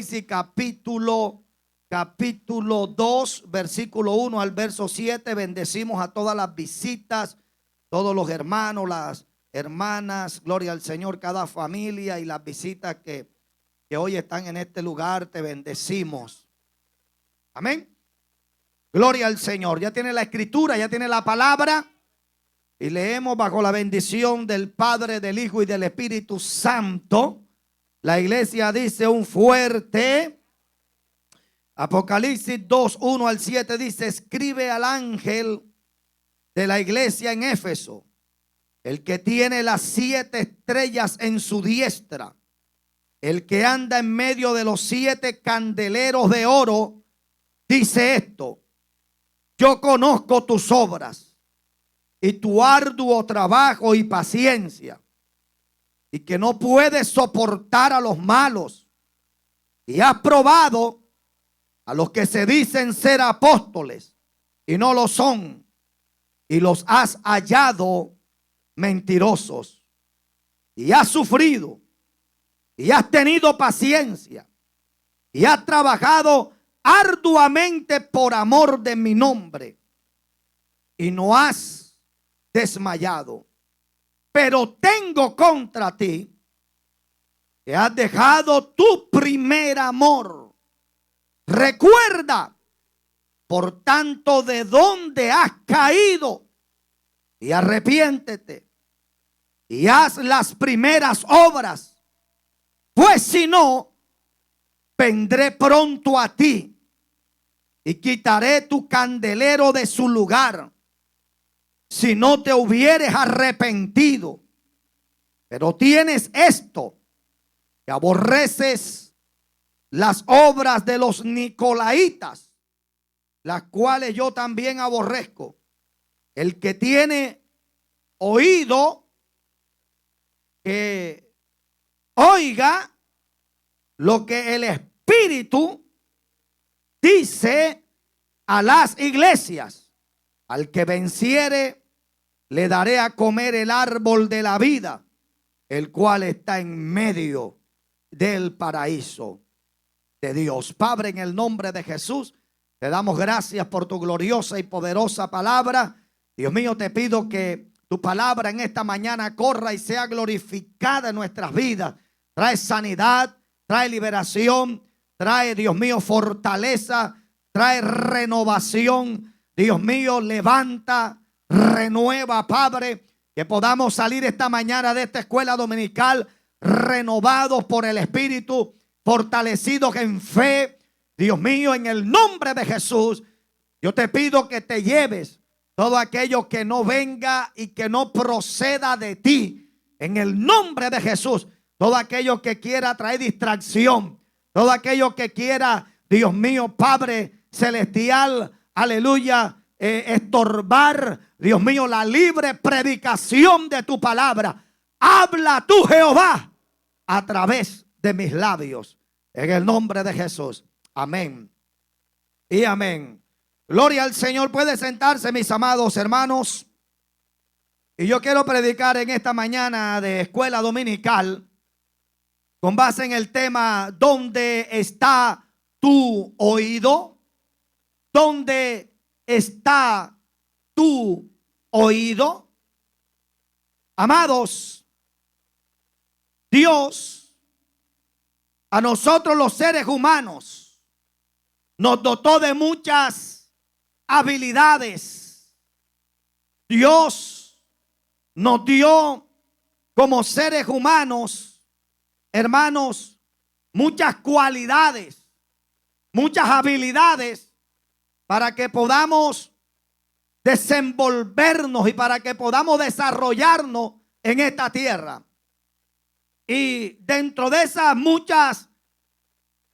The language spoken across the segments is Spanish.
Apocalipsis capítulo 2, versículo 1 al verso 7. Bendecimos a todas las visitas, todos los hermanos, las hermanas, gloria al Señor, cada familia y las visitas que hoy están en este lugar, te bendecimos. Amén. Gloria al Señor. Ya tiene la escritura, ya tiene la palabra. Y leemos bajo la bendición del Padre, del Hijo y del Espíritu Santo. La iglesia dice un fuerte. Apocalipsis 2, 1 al 7 dice: escribe al ángel de la iglesia en Éfeso, el que tiene las 7 estrellas en su diestra, el que anda en medio de los 7 candeleros de oro, dice esto: yo conozco tus obras y tu arduo trabajo y paciencia, y que no puedes soportar a los malos, y has probado a los que se dicen ser apóstoles y no lo son, y los has hallado mentirosos, y has sufrido y has tenido paciencia y has trabajado arduamente por amor de mi nombre, y no has desmayado. Pero tengo contra ti que has dejado tu primer amor. Recuerda, por tanto, de dónde has caído, y arrepiéntete y haz las primeras obras, pues si no, vendré pronto a ti y quitaré tu candelero de su lugar, si no te hubieres arrepentido. Pero tienes esto, que aborreces las obras de los nicolaitas, las cuales yo también aborrezco. El que tiene oído, que oiga lo que el Espíritu dice a las iglesias. Al que venciere, le daré a comer el árbol de la vida, el cual está en medio del paraíso de Dios. Padre, en el nombre de Jesús, te damos gracias por tu gloriosa y poderosa palabra. Dios mío, te pido que tu palabra en esta mañana corra y sea glorificada en nuestras vidas. Trae sanidad, trae liberación, trae, Dios mío, fortaleza, trae renovación. Dios mío, levanta, renueva, Padre, que podamos salir esta mañana de esta escuela dominical renovados por el Espíritu, fortalecidos en fe. Dios mío, en el nombre de Jesús, yo te pido que te lleves todo aquello que no venga y que no proceda de ti. En el nombre de Jesús, todo aquello que quiera traer distracción, todo aquello que quiera, Dios mío, Padre celestial, aleluya, estorbar, Dios mío, la libre predicación de tu palabra. Habla tú, Jehová, a través de mis labios, en el nombre de Jesús. Amén y amén. Gloria al Señor. Puede sentarse, mis amados hermanos. Y yo quiero predicar en esta mañana de escuela dominical con base en el tema: ¿dónde está tu oído? ¿Dónde está tu oído? Amados, Dios a nosotros los seres humanos nos dotó de muchas habilidades. Dios nos dio como seres humanos, hermanos, muchas cualidades, muchas habilidades para que podamos desenvolvernos y para que podamos desarrollarnos en esta tierra. Y dentro de esas muchas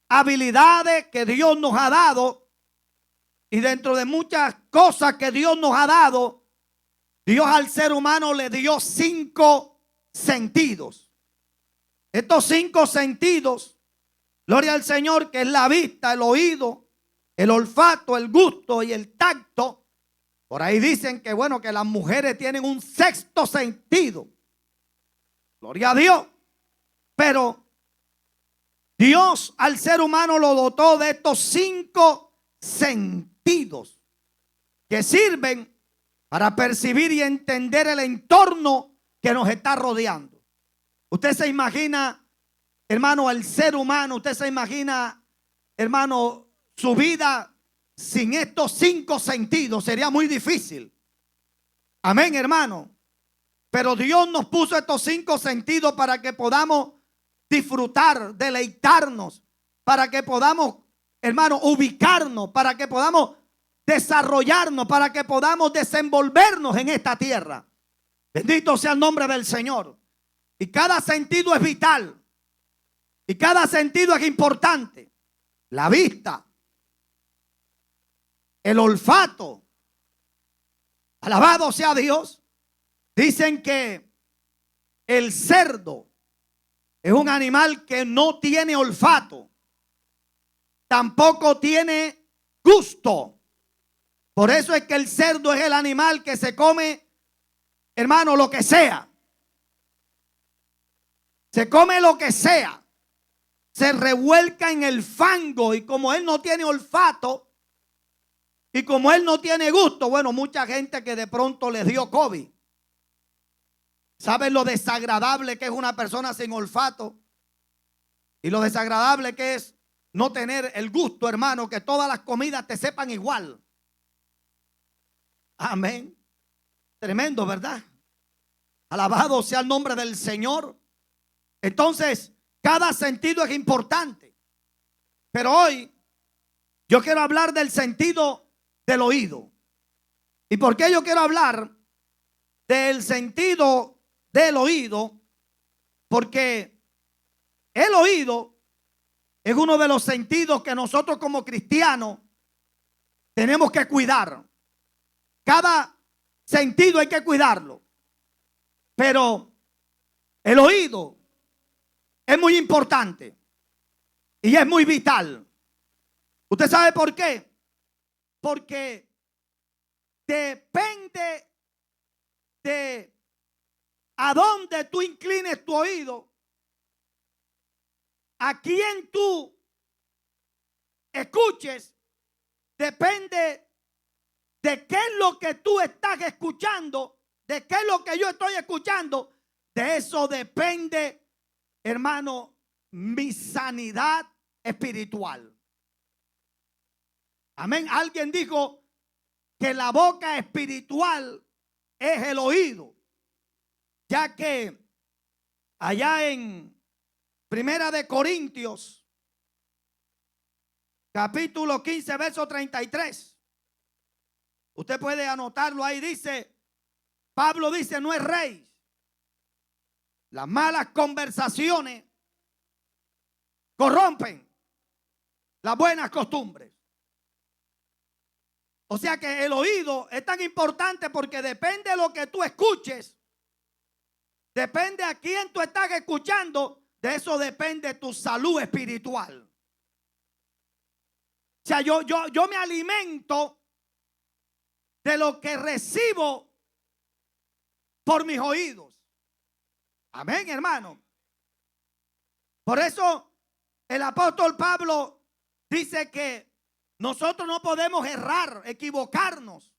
habilidades que Dios nos ha dado, y dentro de muchas cosas que Dios nos ha dado, Dios al ser humano le dio 5 sentidos. Estos 5 sentidos, gloria al Señor, que es la vista, el oído, el olfato, el gusto y el tacto. Por ahí dicen que bueno, que las mujeres tienen un 6º sentido. Gloria a Dios. Pero Dios al ser humano lo dotó de estos 5 sentidos que sirven para percibir y entender el entorno que nos está rodeando. Usted se imagina, hermano, al ser humano, usted se imagina, hermano, su vida sin estos 5 sentidos sería muy difícil. Amén, hermano. Pero Dios nos puso estos 5 sentidos para que podamos disfrutar, deleitarnos, para que podamos, hermano, ubicarnos, para que podamos desarrollarnos, para que podamos desenvolvernos en esta tierra. Bendito sea el nombre del Señor. Y cada sentido es vital. Y cada sentido es importante. La vista, el olfato. Alabado sea Dios. Dicen que el cerdo es un animal que no tiene olfato. Tampoco tiene gusto. Por eso es que el cerdo es el animal que se come, hermano, lo que sea. Se come lo que sea. Se revuelca en el fango. Y como él no tiene olfato y como él no tiene gusto, bueno, mucha gente que de pronto les dio COVID. ¿Saben lo desagradable que es una persona sin olfato? Y lo desagradable que es no tener el gusto, hermano, que todas las comidas te sepan igual. Amén. Tremendo, ¿verdad? Alabado sea el nombre del Señor. Entonces, cada sentido es importante. Pero hoy yo quiero hablar del sentido del oído. ¿Y por qué yo quiero hablar del sentido del oído? Porque el oído es uno de los sentidos que nosotros como cristianos tenemos que cuidar. Cada sentido hay que cuidarlo. Pero el oído es muy importante y es muy vital. ¿Usted sabe por qué? Porque depende de a dónde tú inclines tu oído, a quién tú escuches, depende de qué es lo que tú estás escuchando, de qué es lo que yo estoy escuchando. De eso depende, hermano, mi sanidad espiritual. Amén. Alguien dijo que la boca espiritual es el oído, ya que allá en Primera de Corintios, capítulo 15, verso 33, usted puede anotarlo ahí, dice, Pablo dice, no es rey. Las malas conversaciones corrompen las buenas costumbres. O sea que el oído es tan importante porque depende de lo que tú escuches, depende a quién tú estás escuchando, de eso depende tu salud espiritual. O sea, yo me alimento de lo que recibo por mis oídos. Amén, hermano. Por eso el apóstol Pablo dice que nosotros no podemos errar, equivocarnos,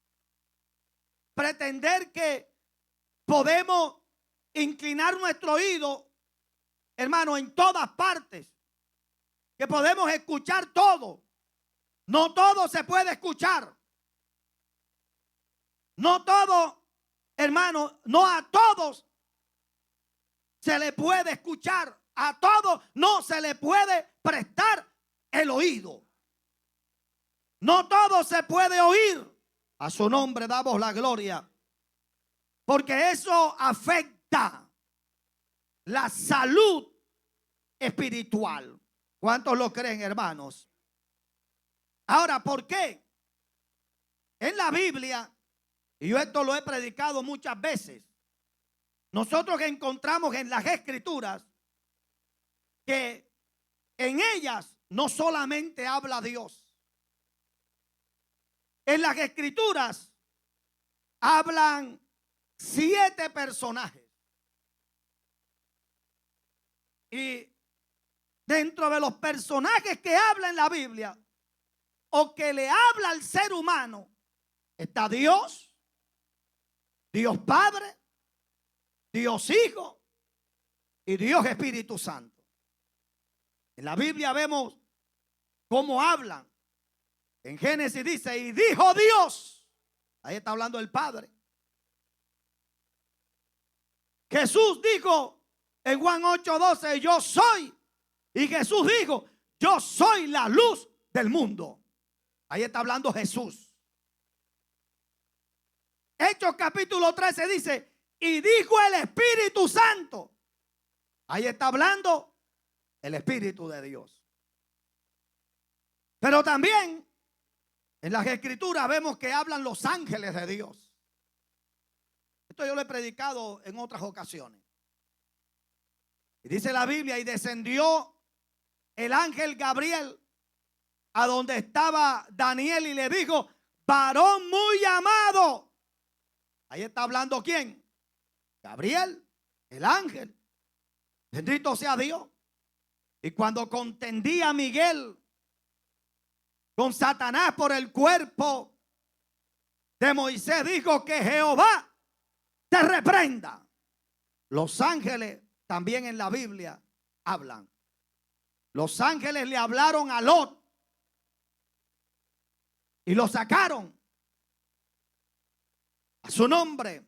pretender que podemos inclinar nuestro oído, hermano, en todas partes, que podemos escuchar todo. No todo se puede escuchar. No todo, hermano, no a todos se le puede escuchar. A todos no se le puede prestar el oído. No todo se puede oír. A su nombre damos la gloria. Porque eso afecta la salud espiritual. ¿Cuántos lo creen, hermanos? Ahora, ¿por qué? En la Biblia, y yo esto lo he predicado muchas veces, nosotros encontramos en las Escrituras que en ellas no solamente habla Dios. En las Escrituras hablan 7 personajes. Y dentro de los personajes que habla en la Biblia o que le habla al ser humano, está Dios, Dios Padre, Dios Hijo y Dios Espíritu Santo. En la Biblia vemos cómo hablan. En Génesis dice, y dijo Dios. Ahí está hablando el Padre. Jesús dijo en Juan 8:12, yo soy. Y Jesús dijo, yo soy la luz del mundo. Ahí está hablando Jesús. Hechos capítulo 13 dice, y dijo el Espíritu Santo. Ahí está hablando el Espíritu de Dios. Pero también en las Escrituras vemos que hablan los ángeles de Dios. Esto yo lo he predicado en otras ocasiones. Y dice la Biblia, y descendió el ángel Gabriel a donde estaba Daniel y le dijo, varón muy amado. Ahí está hablando ¿quién? Gabriel, el ángel. Bendito sea Dios. Y cuando contendía Miguel con Satanás por el cuerpo de Moisés, dijo que Jehová te reprenda. Los ángeles también en la Biblia hablan. Los ángeles le hablaron a Lot y lo sacaron a su nombre.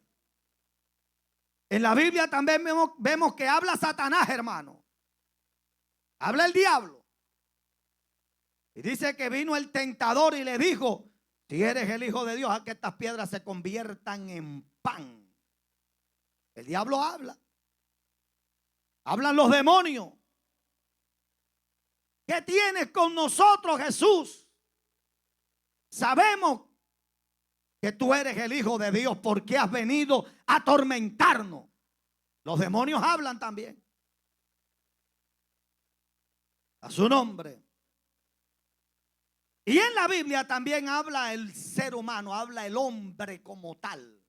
En la Biblia también vemos que habla Satanás, hermano. Habla el diablo. Y dice que vino el tentador y le dijo, si eres el Hijo de Dios, haz que estas piedras se conviertan en pan. El diablo habla. Hablan los demonios. ¿Qué tienes con nosotros, Jesús? Sabemos que tú eres el Hijo de Dios porque has venido a atormentarnos. Los demonios hablan también. A su nombre. Y en la Biblia también habla el ser humano, habla el hombre como tal.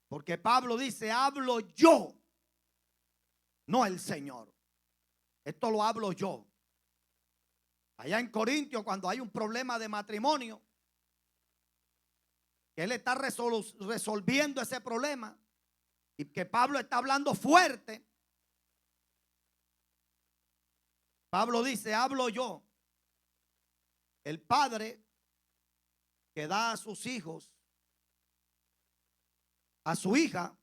Porque Pablo dice, hablo yo, no el Señor. Esto lo hablo yo. Allá en Corintios, cuando hay un problema de matrimonio, que él está resolviendo ese problema y que Pablo está hablando fuerte. Pablo dice, hablo yo, el padre que da a sus hijos, a su hija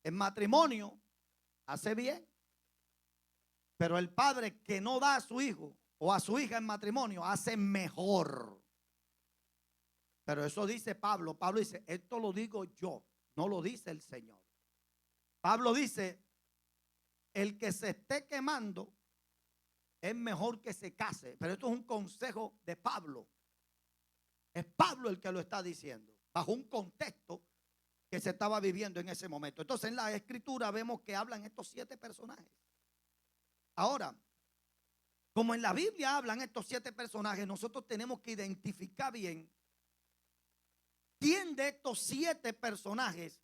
en matrimonio, hace bien. Pero el padre que no da a su hijo o a su hija en matrimonio hace mejor. Pero eso dice Pablo. Pablo dice, esto lo digo yo, no lo dice el Señor. Pablo dice, el que se esté quemando es mejor que se case. Pero esto es un consejo de Pablo. Es Pablo el que lo está diciendo, bajo un contexto que se estaba viviendo en ese momento. Entonces en la Escritura vemos que hablan estos 7 personajes. Ahora, como en la Biblia hablan estos 7 personajes, nosotros tenemos que identificar bien quién de estos 7 personajes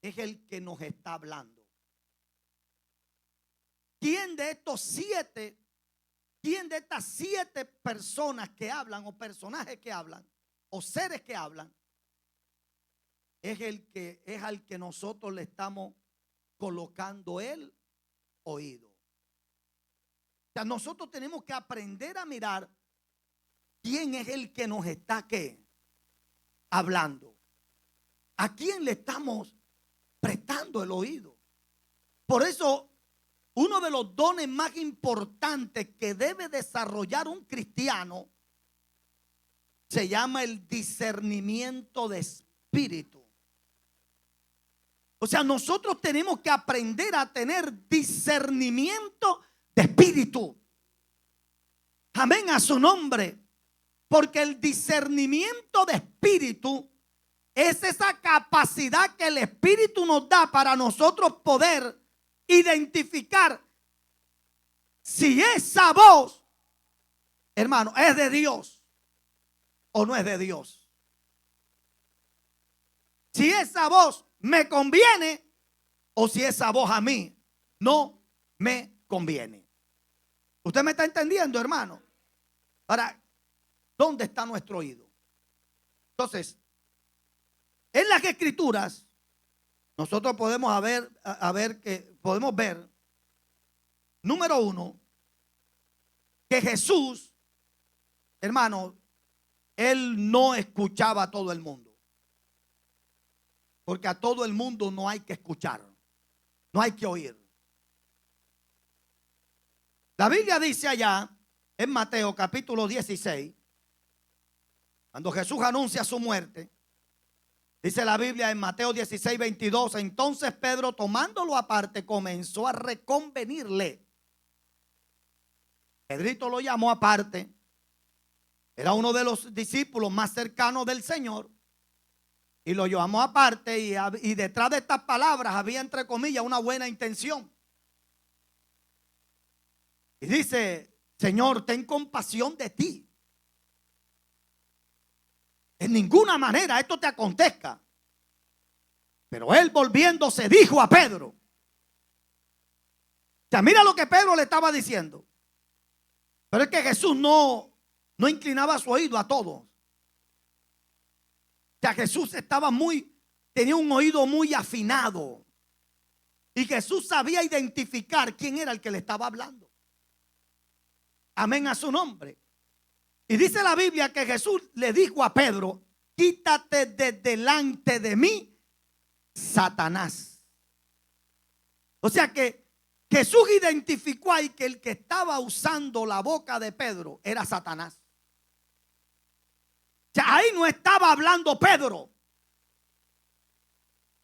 es el que nos está hablando. ¿Quién de estos 7, quién de estas 7 personas que hablan o personajes que hablan o seres que hablan es el que es al que nosotros le estamos colocando el oído? O sea, nosotros tenemos que aprender a mirar quién es el que nos está ¿qué? Hablando. ¿A quién le estamos prestando el oído? Por eso, uno de los dones más importantes que debe desarrollar un cristiano se llama el discernimiento de espíritu. O sea, nosotros tenemos que aprender a tener discernimiento de espíritu. Amén, a su nombre. Porque el discernimiento de espíritu es esa capacidad que el Espíritu nos da para nosotros poder identificar si esa voz, hermano, es de Dios o no es de Dios. Si esa voz me conviene o si esa voz a mí no me conviene. ¿Usted me está entendiendo, hermano? Ahora, ¿dónde está nuestro oído? Entonces, en las Escrituras, nosotros podemos podemos ver, número uno, que Jesús, hermano, Él no escuchaba a todo el mundo. Porque a todo el mundo no hay que escuchar, no hay que oír. La Biblia dice allá, en Mateo capítulo 16, cuando Jesús anuncia su muerte, dice la Biblia en Mateo 16, 22, entonces Pedro, tomándolo aparte, comenzó a reconvenirle. Pedrito lo llamó aparte. Era uno de los discípulos más cercanos del Señor. Y lo llamó aparte y detrás de estas palabras había, entre comillas, una buena intención. Y dice, Señor, ten compasión de ti. En ninguna manera esto te acontezca. Pero él, volviéndose, dijo a Pedro. O sea, mira lo que Pedro le estaba diciendo. Pero es que Jesús no inclinaba su oído a todos. O sea, Jesús tenía un oído muy afinado. Y Jesús sabía identificar quién era el que le estaba hablando. Amén a su nombre. Y dice la Biblia que Jesús le dijo a Pedro, quítate de delante de mí, Satanás. O sea que Jesús identificó ahí que el que estaba usando la boca de Pedro era Satanás. O sea, ahí no estaba hablando Pedro,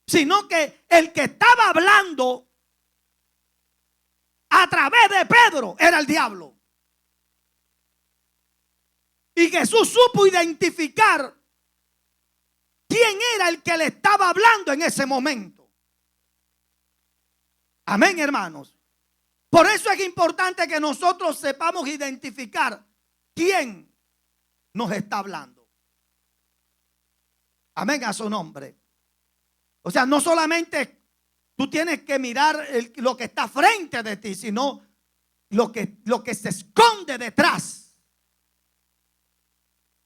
sino que el que estaba hablando a través de Pedro era el diablo. Y Jesús supo identificar quién era el que le estaba hablando en ese momento. Amén, hermanos. Por eso es importante que nosotros sepamos identificar quién nos está hablando. Amén a su nombre. O sea, no solamente tú tienes que mirar lo que está frente de ti, sino lo que se esconde detrás.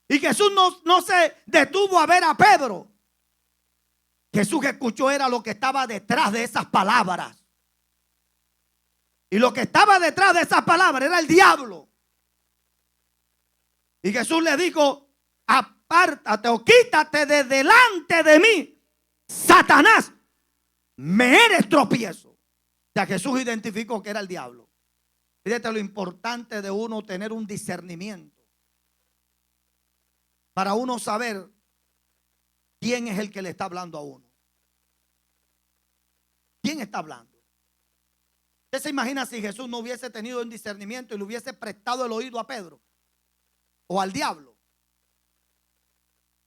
Y Jesús no se detuvo a ver a Pedro. Jesús escuchó era lo que estaba detrás de esas palabras. Y lo que estaba detrás de esas palabras era el diablo. Y Jesús le dijo, apártate o quítate de delante de mí, Satanás, me eres tropiezo. O sea, Jesús identificó que era el diablo. Fíjate lo importante de uno tener un discernimiento. Para uno saber quién es el que le está hablando a uno. ¿Quién está hablando? ¿Usted se imagina si Jesús no hubiese tenido un discernimiento y le hubiese prestado el oído a Pedro o al diablo?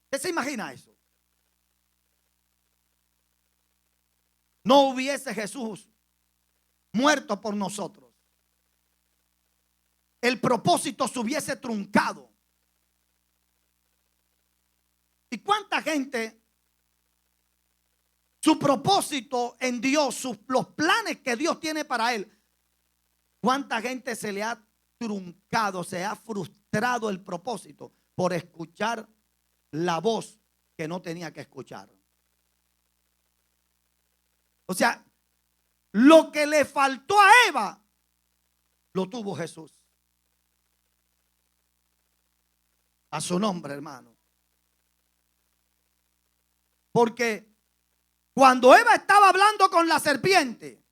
¿Usted se imagina eso? No hubiese Jesús muerto por nosotros. El propósito se hubiese truncado. ¿Y cuánta gente, su propósito en Dios, los planes que Dios tiene para él, cuánta gente se le ha truncado, se ha frustrado el propósito por escuchar la voz que no tenía que escuchar? O sea, lo que le faltó a Eva, lo tuvo Jesús. A su nombre, hermano. Porque cuando Eva estaba hablando con la serpiente,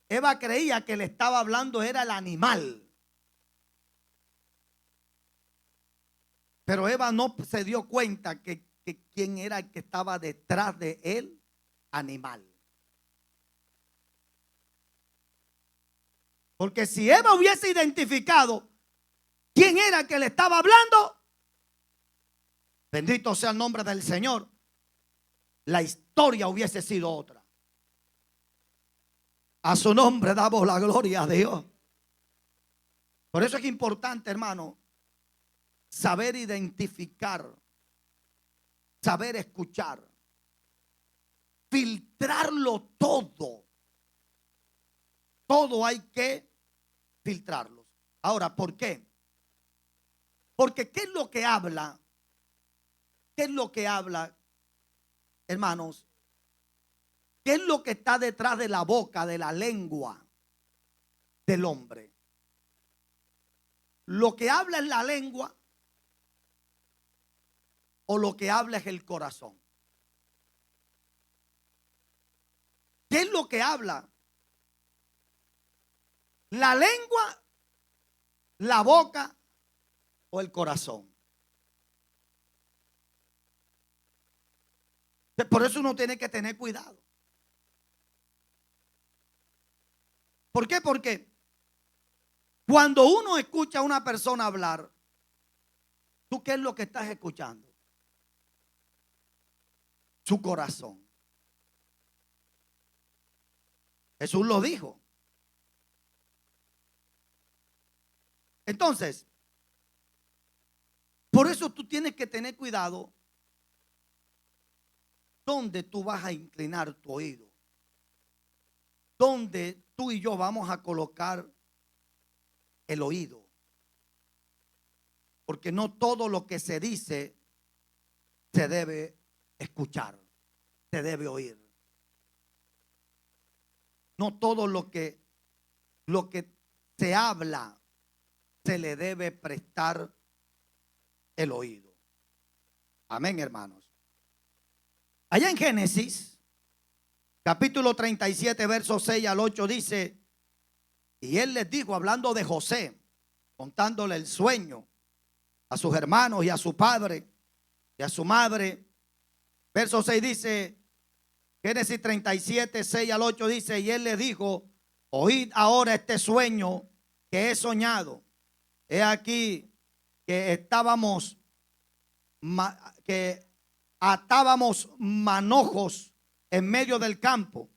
Eva creía que le estaba hablando era el animal. Pero Eva no se dio cuenta que quién era el que estaba detrás de él, animal. Porque si Eva hubiese identificado quién era el que le estaba hablando, bendito sea el nombre del Señor, la historia hubiese sido otra. A su nombre damos la gloria a Dios. Por eso es importante, hermano, saber identificar, saber escuchar, filtrarlo todo todo hay que filtrarlos. Ahora, ¿por qué? Porque ¿qué es lo que habla? ¿Qué es lo que habla, hermanos? ¿Qué es lo que está detrás de la boca, de la lengua del hombre? ¿Lo que habla es la lengua o lo que habla es el corazón? ¿Qué es lo que habla? ¿La lengua, la boca o el corazón? Por eso uno tiene que tener cuidado. ¿Por qué? Porque cuando uno escucha a una persona hablar, ¿tú qué es lo que estás escuchando? Su corazón. Jesús lo dijo. Entonces, por eso tú tienes que tener cuidado dónde tú vas a inclinar tu oído. Dónde tú y yo vamos a colocar el oído. Porque no todo lo que se dice se debe escuchar, se debe oír. No todo lo que se habla se le debe prestar el oído. Amén, hermanos. Allá en Génesis, capítulo 37, versos 6 al 8 dice, y él les dijo, hablando de José, contándole el sueño a sus hermanos y a su padre y a su madre. Verso 6 dice, Génesis 37, 6 al 8 dice, y él le dijo, oíd ahora este sueño que he soñado. He aquí que que atábamos manojos en medio del campo.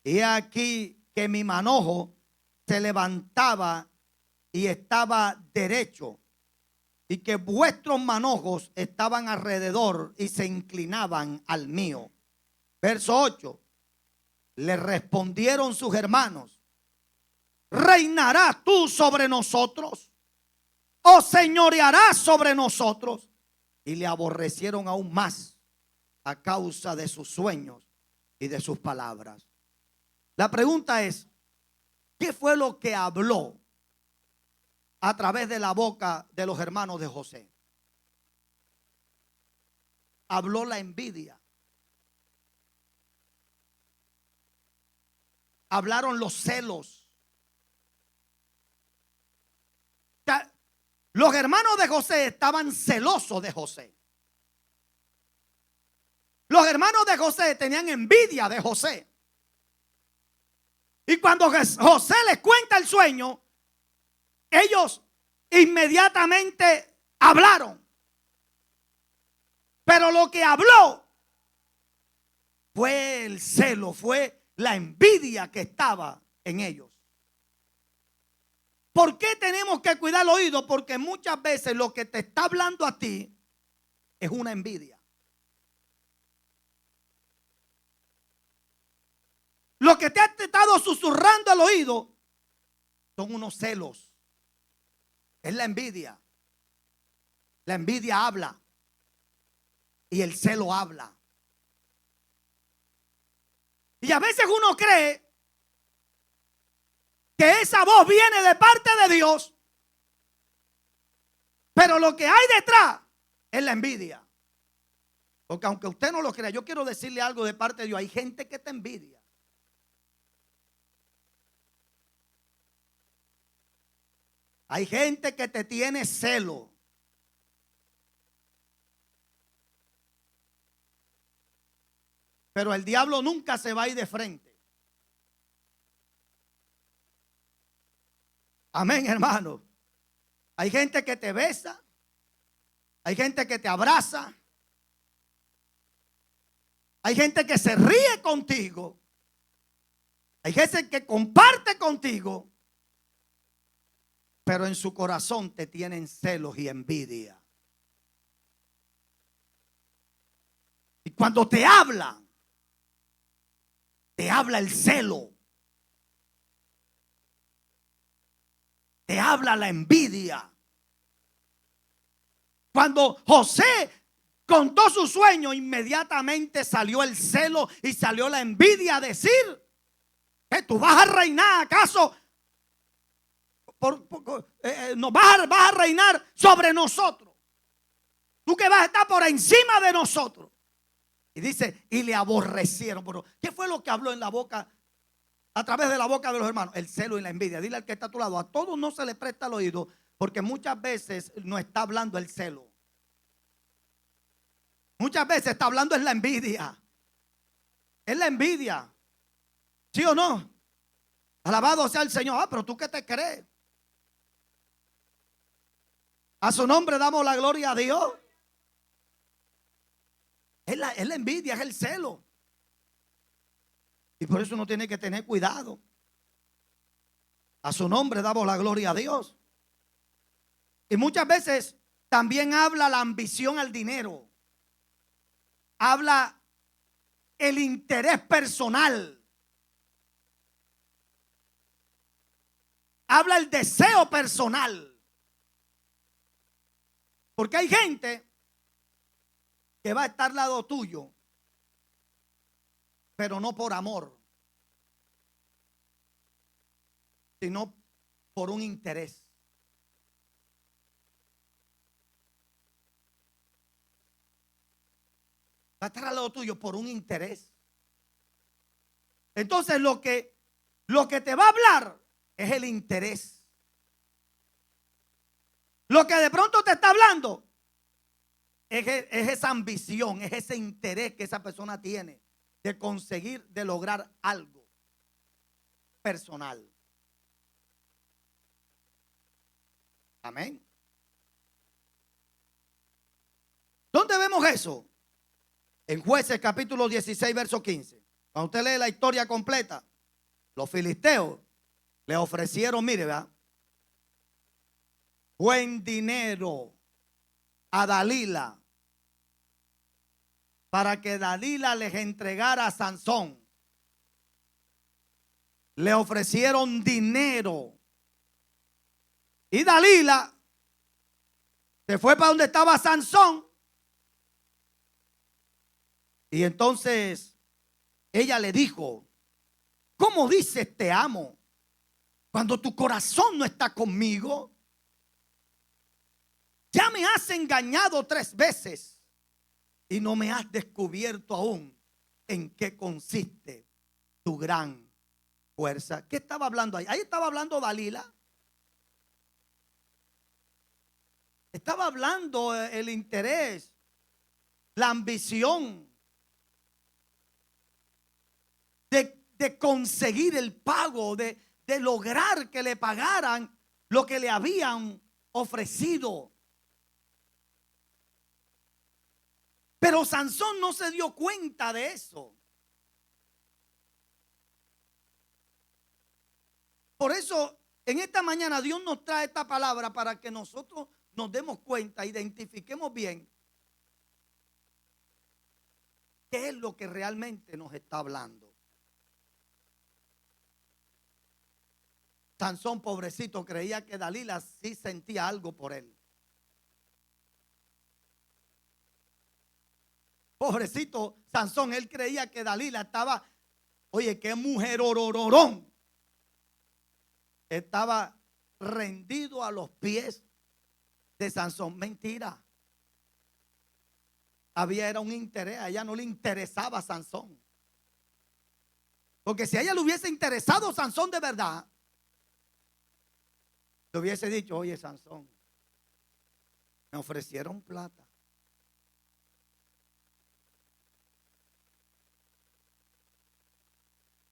Y he aquí que mi manojo se levantaba y estaba derecho, y que vuestros manojos estaban alrededor y se inclinaban al mío. Verso 8. Le respondieron sus hermanos, ¿reinarás tú sobre nosotros? ¿O señorearás sobre nosotros? Y le aborrecieron aún más a causa de sus sueños y de sus palabras. La pregunta es, ¿qué fue lo que habló a través de la boca de los hermanos de José? Habló la envidia. Hablaron los celos. Los hermanos de José estaban celosos de José. Los hermanos de José tenían envidia de José. Y cuando José les cuenta el sueño, ellos inmediatamente hablaron. Pero lo que habló fue el celo, fue la envidia que estaba en ellos. ¿Por qué tenemos que cuidar el oído? Porque muchas veces lo que te está hablando a ti es una envidia. Lo que te ha estado susurrando al oído son unos celos. Es la envidia. La envidia habla y el celo habla. Y a veces uno cree que esa voz viene de parte de Dios, pero lo que hay detrás es la envidia. Porque aunque usted no lo crea, yo quiero decirle algo de parte de Dios. Hay gente que te envidia. Hay gente que te tiene celo. Pero el diablo nunca se va a ir de frente. Amén, hermano. Hay gente que te besa. Hay gente que te abraza. Hay gente que se ríe contigo. Hay gente que comparte contigo. Pero en su corazón te tienen celos y envidia. Y cuando te habla el celo. habla la envidia. Cuando José contó su sueño, inmediatamente salió el celo y salió la envidia a decir: ¿que tú vas a reinar acaso? No vas a reinar sobre nosotros. Tú que vas a estar por encima de nosotros. Y dice, y le aborrecieron. Pero ¿qué fue lo que habló en la boca, a través de la boca de los hermanos? El celo y la envidia. Dile al que está a tu lado, a todos no se le presta el oído, porque muchas veces no está hablando el celo. Muchas veces está hablando es la envidia. Es la envidia. ¿Sí o no? Alabado sea el Señor. Pero ¿tú qué te crees? A su nombre damos la gloria a Dios. Es la envidia, es el celo. Y por eso uno tiene que tener cuidado. A su nombre damos la gloria a Dios. Y muchas veces también habla la ambición al dinero. Habla el interés personal. Habla el deseo personal. Porque hay gente que va a estar al lado tuyo, pero no por amor, sino por un interés. Va a estar al lado tuyo por un interés. Entonces lo que te va a hablar es el interés. Lo que de pronto te está hablando es esa ambición, es ese interés que esa persona tiene de conseguir, de lograr algo personal. Amén. ¿Dónde vemos eso? En Jueces capítulo 16, verso 15. Cuando usted lee la historia completa, los filisteos le ofrecieron, mire, ¿verdad?, buen dinero a Dalila para que Dalila les entregara a Sansón. Le ofrecieron dinero. Y Dalila se fue para donde estaba Sansón. Y entonces ella le dijo: ¿cómo dices te amo cuando tu corazón no está conmigo? Ya me has engañado 3 veces y no me has descubierto aún en qué consiste tu gran fuerza. ¿Qué estaba hablando ahí? Ahí estaba hablando Dalila. Estaba hablando el interés, la ambición de conseguir el pago, de lograr que le pagaran lo que le habían ofrecido. Pero Sansón no se dio cuenta de eso. Por eso, en esta mañana Dios nos trae esta palabra para que nosotros nos demos cuenta, identifiquemos bien qué es lo que realmente nos está hablando. Sansón, pobrecito, creía que Dalila sí sentía algo por él. Pobrecito Sansón, él creía que Dalila estaba, oye, qué mujer orororón. Estaba rendido a los pies de Sansón. Mentira. Era un interés, a ella no le interesaba a Sansón. Porque si a ella le hubiese interesado Sansón de verdad, le hubiese dicho: oye, Sansón, me ofrecieron plata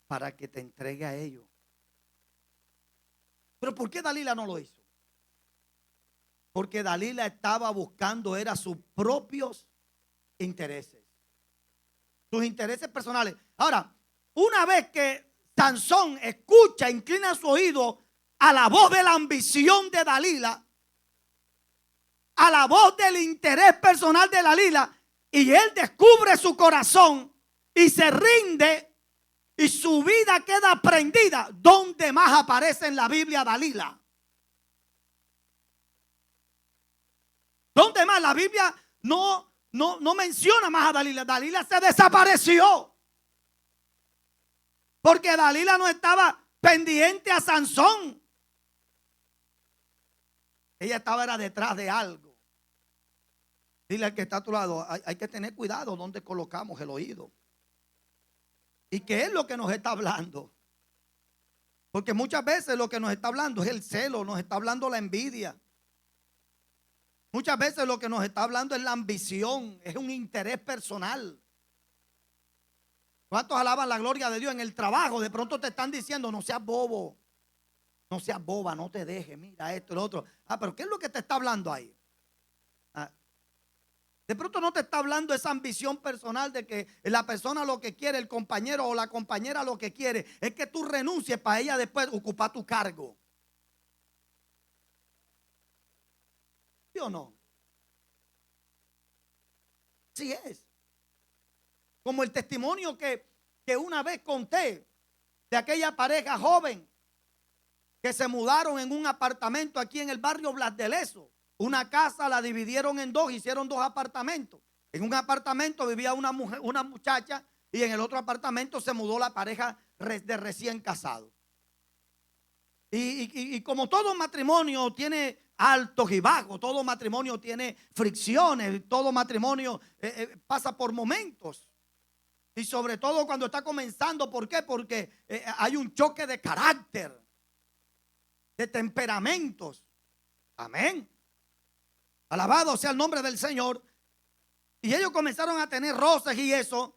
para que te entregue a ellos. Pero ¿por qué Dalila no lo hizo? Porque Dalila estaba buscando, era sus propios intereses, sus intereses personales. Ahora, una vez que Sansón escucha, inclina su oído a la voz de la ambición de Dalila, a la voz del interés personal de Dalila, y él descubre su corazón y se rinde, y su vida queda prendida. ¿Dónde más aparece en la Biblia Dalila? ¿Dónde más? La Biblia no menciona más a Dalila. Dalila se desapareció. Porque Dalila no estaba pendiente a Sansón. Ella era detrás de algo. Dile al que está a tu lado, hay que tener cuidado donde colocamos el oído. ¿Y qué es lo que nos está hablando? Porque muchas veces lo que nos está hablando es el celo, nos está hablando la envidia. Muchas veces lo que nos está hablando es la ambición, es un interés personal. ¿Cuántos alaban la gloria de Dios en el trabajo? De pronto te están diciendo, no seas bobo, no seas boba, no te dejes, mira esto y lo otro. Pero ¿qué es lo que te está hablando ahí? De pronto no te está hablando esa ambición personal de que la persona lo que quiere, el compañero o la compañera lo que quiere, es que tú renuncies para ella después ocupar tu cargo. ¿Sí o no? Sí es. Como el testimonio que una vez conté de aquella pareja joven que se mudaron en un apartamento aquí en el barrio Blas de Lezo. Una casa la dividieron en dos, hicieron dos apartamentos. En un apartamento vivía una muchacha y en el otro apartamento se mudó la pareja de recién casados. Y como todo matrimonio tiene altos y bajos, todo matrimonio tiene fricciones, todo matrimonio pasa por momentos. Y sobre todo cuando está comenzando, ¿por qué? Porque hay un choque de carácter, de temperamentos. Amén. Alabado sea el nombre del Señor. Y ellos comenzaron a tener roces y eso.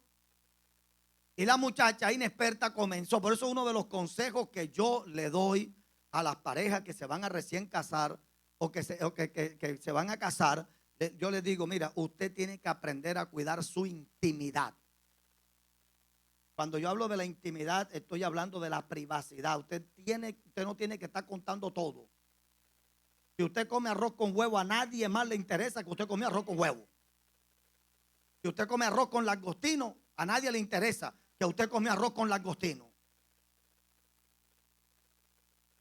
Y la muchacha inexperta comenzó. Por eso uno de los consejos que yo le doy a las parejas que se van a recién casar o que se van a casar, yo les digo, mira, usted tiene que aprender a cuidar su intimidad. Cuando yo hablo de la intimidad, estoy hablando de la privacidad. Usted no tiene que estar contando todo. Si usted come arroz con huevo, a nadie más le interesa que usted come arroz con huevo. Si usted come arroz con langostino, a nadie le interesa que usted come arroz con langostino.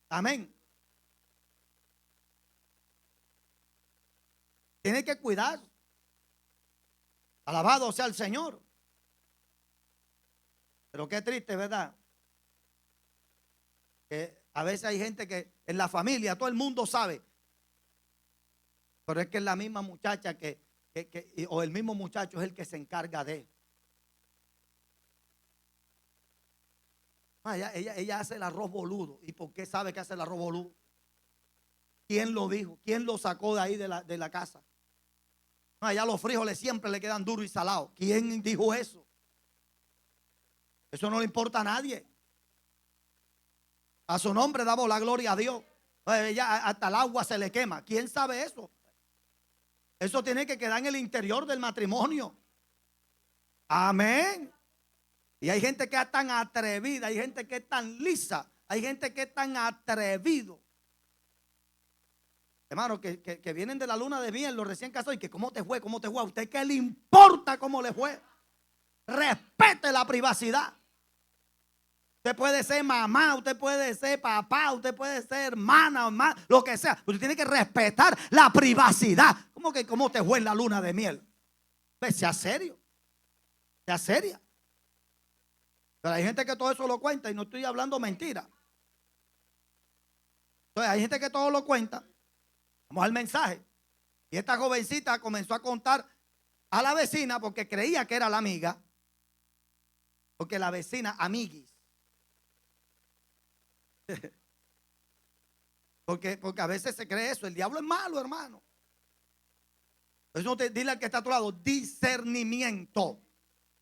Amén. Tiene que cuidar. Alabado sea el Señor. Pero qué triste, ¿verdad? Que a veces hay gente que en la familia todo el mundo sabe. Pero es que es la misma muchacha o el mismo muchacho es el que se encarga de. Ella hace el arroz boludo. ¿Y por qué sabe que hace el arroz boludo? ¿Quién lo dijo? ¿Quién lo sacó de ahí de la casa? Allá los frijoles siempre le quedan duros y salados. ¿Quién dijo eso? Eso no le importa a nadie. A su nombre damos la gloria a Dios. Ella hasta el agua se le quema. ¿Quién sabe eso? Eso tiene que quedar en el interior del matrimonio. Amén. Y hay gente que es tan atrevida, hay gente que es tan lisa, hay gente que es tan atrevido. Hermano, que vienen de la luna de miel, los recién casados, y que ¿cómo te fue? ¿Cómo te fue? ¿A usted qué le importa cómo le fue? Respete la privacidad. Usted puede ser mamá, usted puede ser papá, usted puede ser hermana, lo que sea. Usted tiene que respetar la privacidad. ¿Cómo que cómo te fue en la luna de miel? Pues sea serio, sea seria. Pero hay gente que todo eso lo cuenta y no estoy hablando mentira. Entonces hay gente que todo lo cuenta. Vamos al mensaje. Y esta jovencita comenzó a contar a la vecina porque creía que era la amiga. Porque la vecina, amiguis. Porque a veces se cree eso. El diablo es malo, hermano. Entonces dile al que está a tu lado, discernimiento.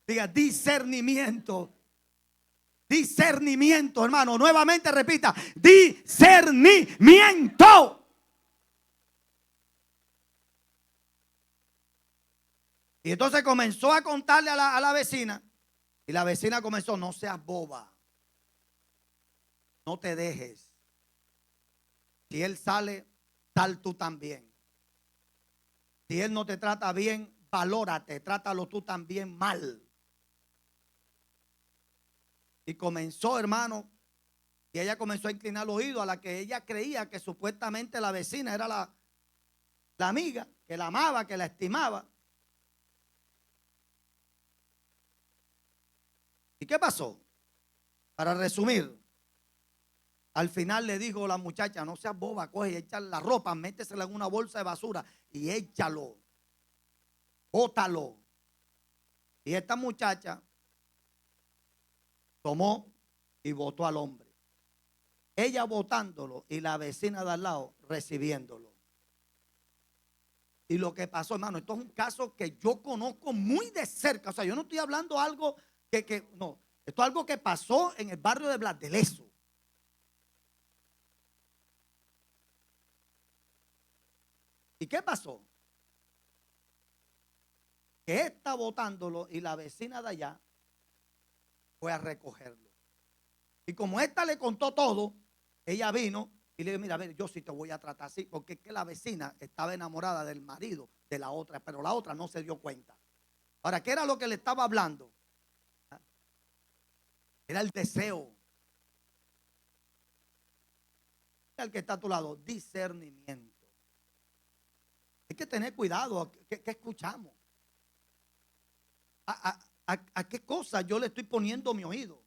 Diga, discernimiento. Discernimiento, hermano. Nuevamente repita, discernimiento. Y entonces comenzó a contarle a la vecina. Y la vecina comenzó, no seas boba. No te dejes. Si él sale, sal tú también. Si él no te trata bien, valórate, trátalo tú también mal. Y comenzó, hermano, y ella comenzó a inclinar el oído a la que ella creía que supuestamente la vecina era la amiga, que la amaba, que la estimaba. ¿Y qué pasó? Para resumir, al final le dijo la muchacha: no seas boba, coge y echa la ropa, métesela en una bolsa de basura y échalo, bótalo. Y esta muchacha tomó y botó al hombre. Ella botándolo y la vecina de al lado recibiéndolo. Y lo que pasó, hermano, esto es un caso que yo conozco muy de cerca. O sea, yo no estoy hablando algo no. Esto es algo que pasó en el barrio de Blas de Lezo. ¿Y qué pasó? Que está botándolo y la vecina de allá fue a recogerlo. Y como esta le contó todo, ella vino y le dijo: mira, a ver, yo sí te voy a tratar así, porque es que la vecina estaba enamorada del marido de la otra, pero la otra no se dio cuenta. Ahora, ¿qué era lo que le estaba hablando? Era el deseo. El que está a tu lado, discernimiento. Hay que tener cuidado. ¿Qué escuchamos? ¿A qué cosa yo le estoy poniendo mi oído?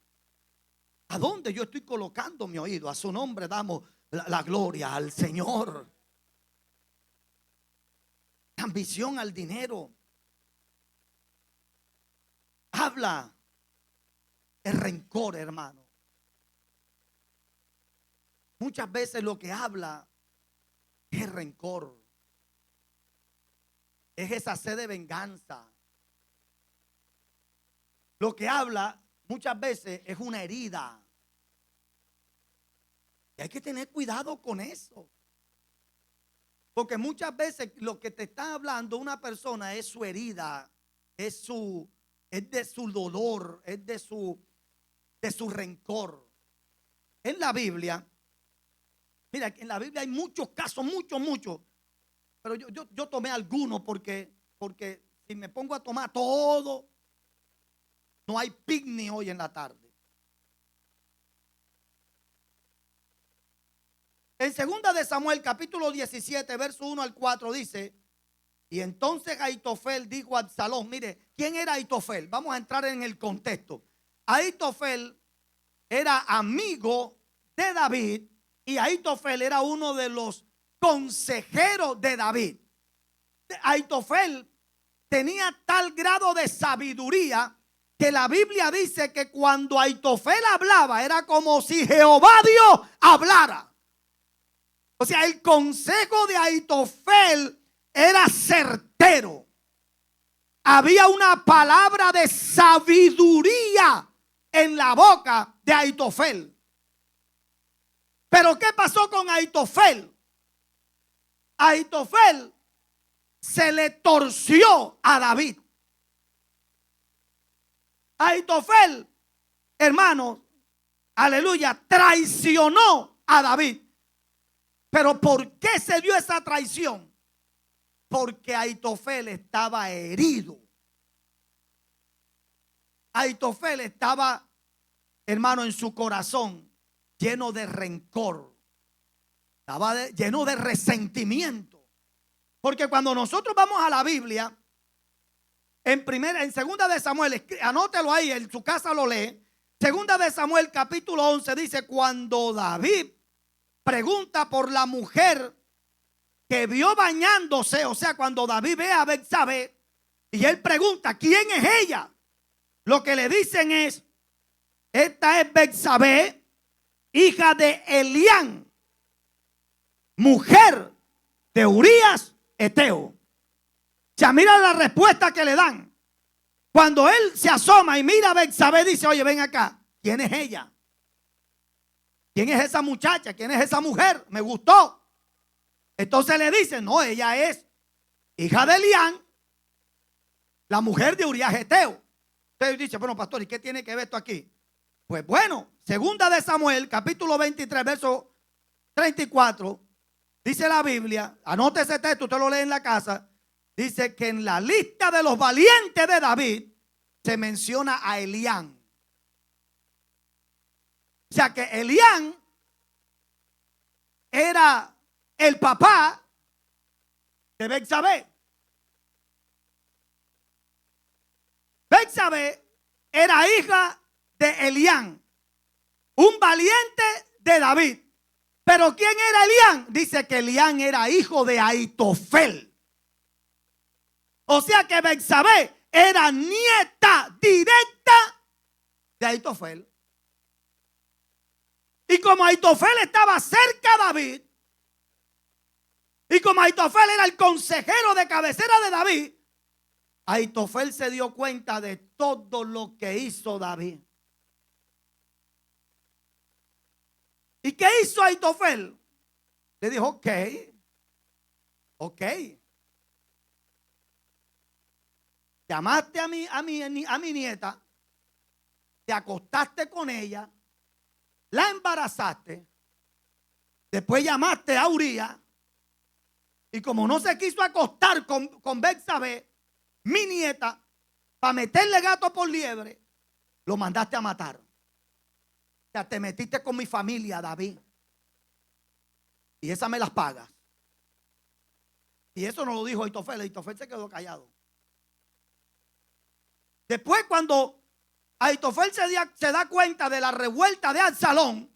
¿A dónde yo estoy colocando mi oído? A su nombre damos la gloria al Señor. La ambición al dinero. Habla el rencor, hermano. Muchas veces lo que habla es rencor. Es esa sed de venganza. Lo que habla muchas veces es una herida. Y hay que tener cuidado con eso. Porque muchas veces lo que te está hablando una persona es su herida, es de su dolor, es de su rencor. En la Biblia, mira, en la Biblia hay muchos casos, muchos. Pero yo tomé algunos porque si me pongo a tomar todo, no hay picnic hoy en la tarde. En 2 de Samuel, capítulo 17, verso 1 al 4 dice: y entonces Ahitofel dijo a Absalón. Mire, ¿quién era Ahitofel? Vamos a entrar en el contexto. Ahitofel era amigo de David y Ahitofel era uno de los consejeros de David. Ahitofel tenía tal grado de sabiduría que la Biblia dice que cuando Ahitofel hablaba era como si Jehová Dios hablara. O sea, el consejo de Ahitofel era certero. Había una palabra de sabiduría en la boca de Ahitofel. Pero ¿qué pasó con Ahitofel? Ahitofel se le torció a David. Ahitofel, hermano, aleluya, traicionó a David. Pero ¿por qué se dio esa traición? Porque Ahitofel estaba herido. Ahitofel estaba, hermano, en su corazón lleno de rencor. Estaba lleno de resentimiento. Porque cuando nosotros vamos a la Biblia, en 2 de Samuel, anótelo ahí, en su casa lo lee. 2 de Samuel, capítulo 11, dice: cuando David pregunta por la mujer que vio bañándose, o sea, cuando David ve a Betsabé y él pregunta: ¿quién es ella? Lo que le dicen es: esta es Betsabé, hija de Elián, mujer de Urías Eteo. O sea, mira la respuesta que le dan. Cuando él se asoma y mira a Betsabé, dice: oye, ven acá, ¿quién es ella? ¿Quién es esa muchacha? ¿Quién es esa mujer? Me gustó. Entonces le dicen: no, ella es hija de Elián, la mujer de Urías Eteo. Usted dice: bueno, pastor, ¿y qué tiene que ver esto aquí? Pues bueno, 2 de Samuel, capítulo 23, verso 34, dice la Biblia, anote ese texto, usted lo lee en la casa, dice que en la lista de los valientes de David se menciona a Elián. O sea que Elián era el papá de Betsabé. Betsabé era hija de Elián, un valiente de David. Pero ¿quién era Elián? Dice que Elián era hijo de Aitofel. O sea que Betsabé era nieta directa de Aitofel. Y como Aitofel estaba cerca de David, y como Aitofel era el consejero de cabecera de David, Aitofel se dio cuenta de todo lo que hizo David. ¿Y qué hizo Aitofel? Le dijo, ok. Llamaste a mi nieta, te acostaste con ella, la embarazaste, después llamaste a Uría, y como no se quiso acostar con Betsabé, mi nieta, para meterle gato por liebre, lo mandaste a matar. O sea, te metiste con mi familia, David. Y esa me las pagas. Y eso no lo dijo Aitofel. Aitofel se quedó callado. Después, cuando Aitofel se da cuenta de la revuelta de Absalón,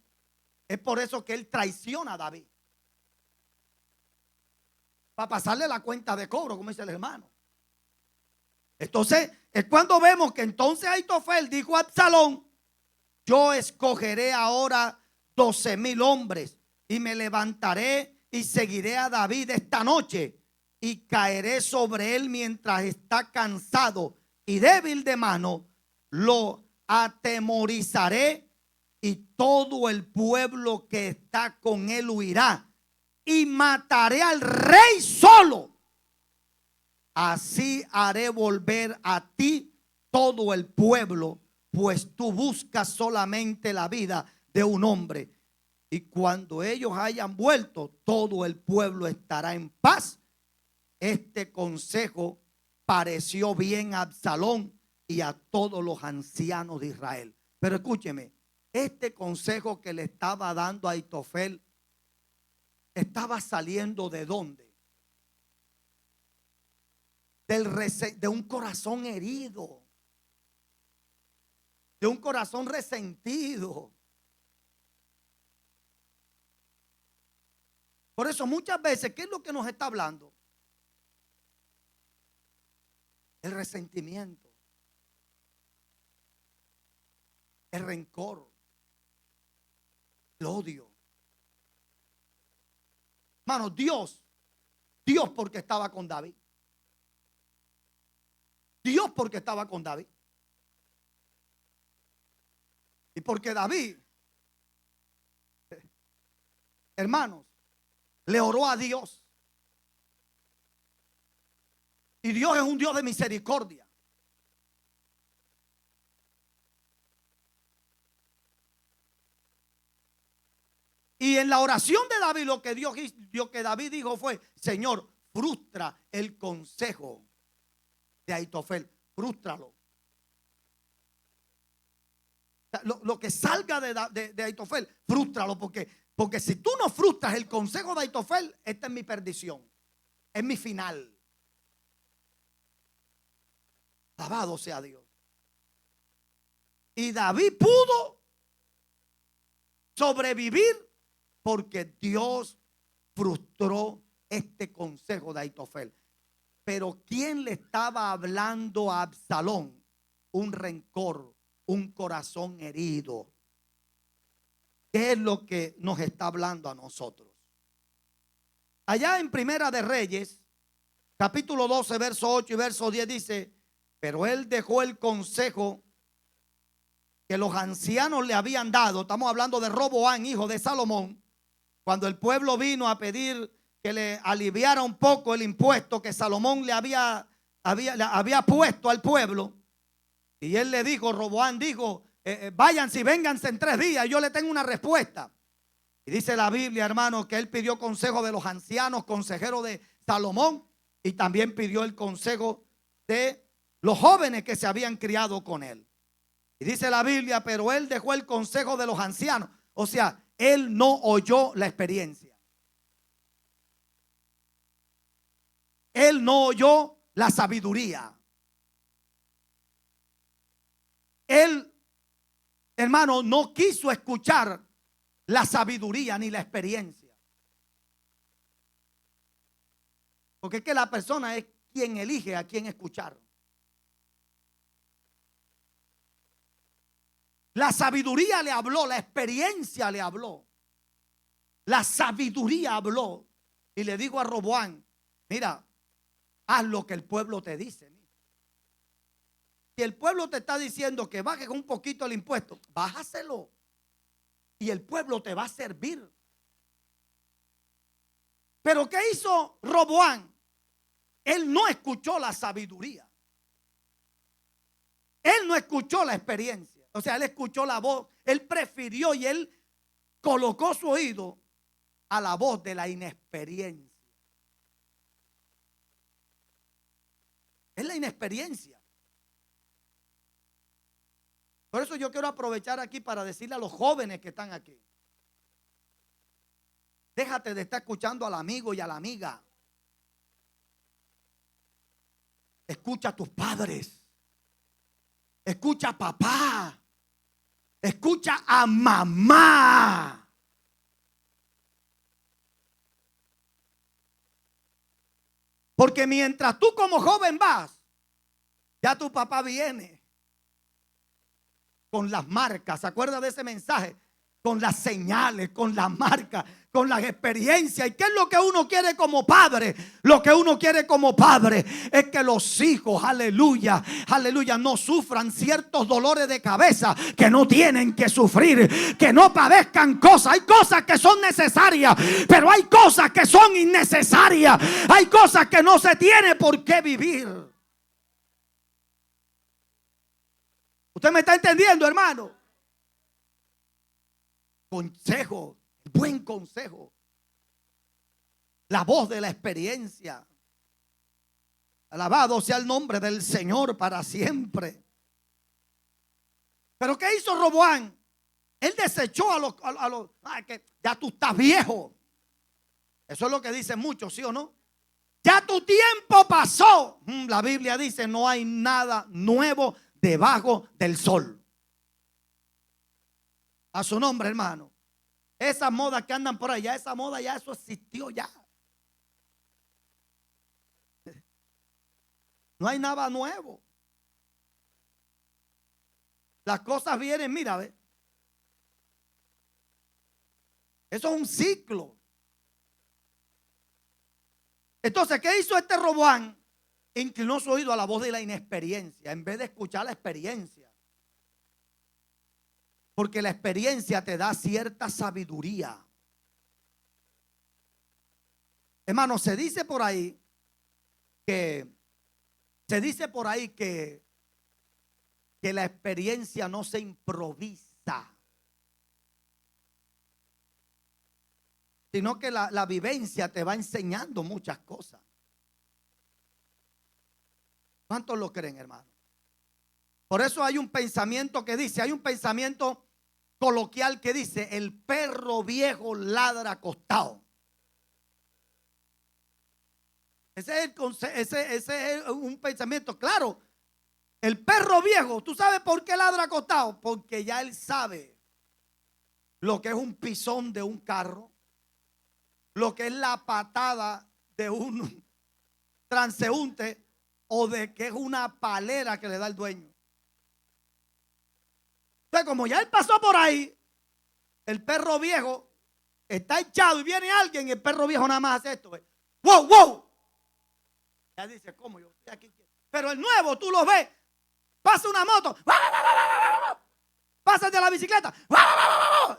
es por eso que él traiciona a David. Para pasarle la cuenta de cobro, como dice el hermano. Entonces, es cuando vemos que entonces Aitofel dijo a Absalón: yo escogeré ahora 12,000 hombres y me levantaré y seguiré a David esta noche y caeré sobre él mientras está cansado y débil de mano, lo atemorizaré y todo el pueblo que está con él huirá y mataré al rey solo. Así haré volver a ti todo el pueblo, pues tú buscas solamente la vida de un hombre. Y cuando ellos hayan vuelto, todo el pueblo estará en paz. Este consejo pareció bien a Absalón y a todos los ancianos de Israel. Pero escúcheme, este consejo que le estaba dando a Aitofel estaba saliendo ¿de dónde? De un corazón herido, de un corazón resentido. Por eso muchas veces, ¿qué es lo que nos está hablando? El resentimiento, el rencor, el odio. Hermano, Dios porque estaba con David. Dios porque estaba con David. Y porque David, hermanos, le oró a Dios. Y Dios es un Dios de misericordia. Y en la oración de David, lo que David dijo fue: Señor, frustra el consejo de Aitofel, frústralo. Lo que salga de Aitofel, frústralo, porque si tú no frustras el consejo de Aitofel, esta es mi perdición, es mi final. Alabado sea Dios. Y David pudo sobrevivir porque Dios frustró este consejo de Aitofel. Pero ¿quién le estaba hablando a Absalón? Un rencor, un corazón herido. ¿Qué es lo que nos está hablando a nosotros? Allá en Primera de Reyes, capítulo 12, verso 8 y verso 10 dice: pero él dejó el consejo que los ancianos le habían dado. Estamos hablando de Roboam, hijo de Salomón. Cuando el pueblo vino a pedir que le aliviara un poco el impuesto que Salomón le había puesto al pueblo. Y él le dijo, Roboam dijo: váyanse y vénganse en 3 días, yo le tengo una respuesta. Y dice la Biblia, hermano, que él pidió consejo de los ancianos, consejeros de Salomón, y también pidió el consejo de los jóvenes que se habían criado con él. Y dice la Biblia, pero él dejó el consejo de los ancianos. O sea, él no oyó la experiencia. él no oyó la sabiduría. Él, hermano, no quiso escuchar la sabiduría ni la experiencia. Porque es que la persona es quien elige a quién escuchar. La sabiduría le habló, la experiencia le habló. La sabiduría habló y le dijo a Roboam: mira, haz lo que el pueblo te dice. Si el pueblo te está diciendo que bajes un poquito el impuesto, bájaselo. Y el pueblo te va a servir. Pero ¿qué hizo Roboam? Él no escuchó la sabiduría. Él no escuchó la experiencia. O sea, él escuchó la voz. Él prefirió y él colocó su oído a la voz de la inexperiencia. Es la inexperiencia. Por eso yo quiero aprovechar aquí para decirle a los jóvenes que están aquí: déjate de estar escuchando al amigo y a la amiga. Escucha a tus padres. Escucha a papá. Escucha a mamá. Porque mientras tú como joven vas, ya tu papá viene con las marcas. ¿Se acuerda de ese mensaje? Con las señales, con las marcas, con las experiencias. ¿Y qué es lo que uno quiere como padre? Lo que uno quiere como padre es que los hijos, aleluya, aleluya, no sufran ciertos dolores de cabeza que no tienen que sufrir, que no padezcan cosas. Hay cosas que son necesarias, pero hay cosas que son innecesarias. Hay cosas que no se tiene por qué vivir. ¿Usted me está entendiendo, hermano? Consejo, buen consejo. La voz de la experiencia. Alabado sea el nombre del Señor para siempre. Pero ¿qué hizo Roboam? Él desechó a los que ya tú estás viejo. Eso es lo que dicen muchos, ¿sí o no? Ya tu tiempo pasó. La Biblia dice: no hay nada nuevo debajo del sol. A su nombre, hermano. Esas modas que andan por allá, esa moda ya, eso existió ya. No hay nada nuevo. Las cosas vienen, mira, ¿ve? Eso es un ciclo. Entonces, ¿qué hizo este Roboam? Inclinó su oído a la voz de la inexperiencia en vez de escuchar la experiencia. Porque la experiencia te da cierta sabiduría. Hermano, se dice por ahí que la experiencia no se improvisa, sino que la vivencia te va enseñando muchas cosas. ¿Cuántos lo creen, hermano? Por eso hay un pensamiento que dice, hay un pensamiento coloquial que dice: el perro viejo ladra acostado. Ese es un pensamiento. Claro, el perro viejo, ¿tú sabes por qué ladra acostado? Porque ya él sabe lo que es un pisón de un carro, lo que es la patada de un transeúnte o de que es una palera que le da el dueño. Entonces, como ya él pasó por ahí, el perro viejo está echado y viene alguien y el perro viejo nada más hace esto. ¿Ve? ¡Wow, wow! Ya dice: ¿cómo yo estoy aquí? Pero el nuevo, tú lo ves, pasa una moto, pasa de la bicicleta,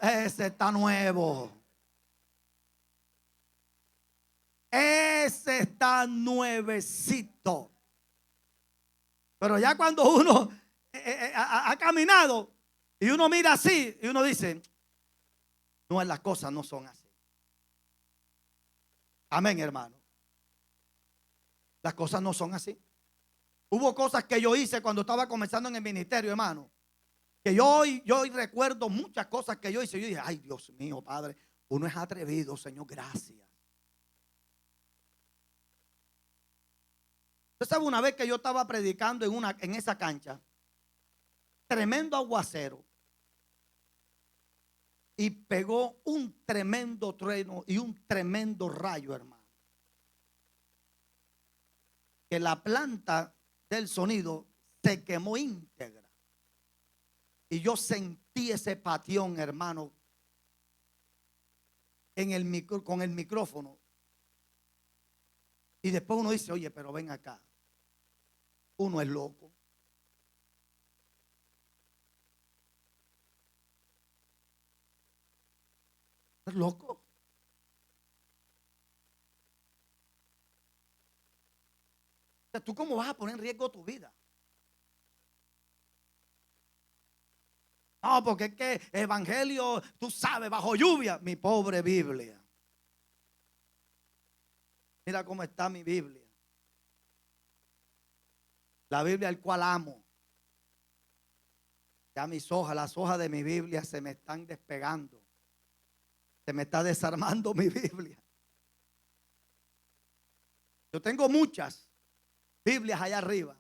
ese está nuevo. Ese está nuevecito. Pero ya cuando uno ha caminado y uno mira así y uno dice: no, las cosas no son así. Amén, hermano. Las cosas no son así. Hubo cosas que yo hice cuando estaba comenzando en el ministerio, hermano, que yo hoy recuerdo muchas cosas que yo hice. Yo dije: ay, Dios mío, Padre, uno es atrevido, Señor, gracias. Usted sabe, una vez que yo estaba predicando en esa cancha, tremendo aguacero, y pegó un tremendo trueno y un tremendo rayo, hermano, que la planta del sonido se quemó íntegra. Y yo sentí ese patión, hermano, con el micrófono. Y después uno dice, oye, pero ven acá, uno es loco. ¿Es loco? O sea, ¿tú cómo vas a poner en riesgo tu vida? No, porque es que evangelio, tú sabes, bajo lluvia. Mi pobre Biblia. Mira cómo está mi Biblia. La Biblia al cual amo. Ya mis hojas, las hojas de mi Biblia se me están despegando. Se me está desarmando mi Biblia. Yo tengo muchas Biblias allá arriba,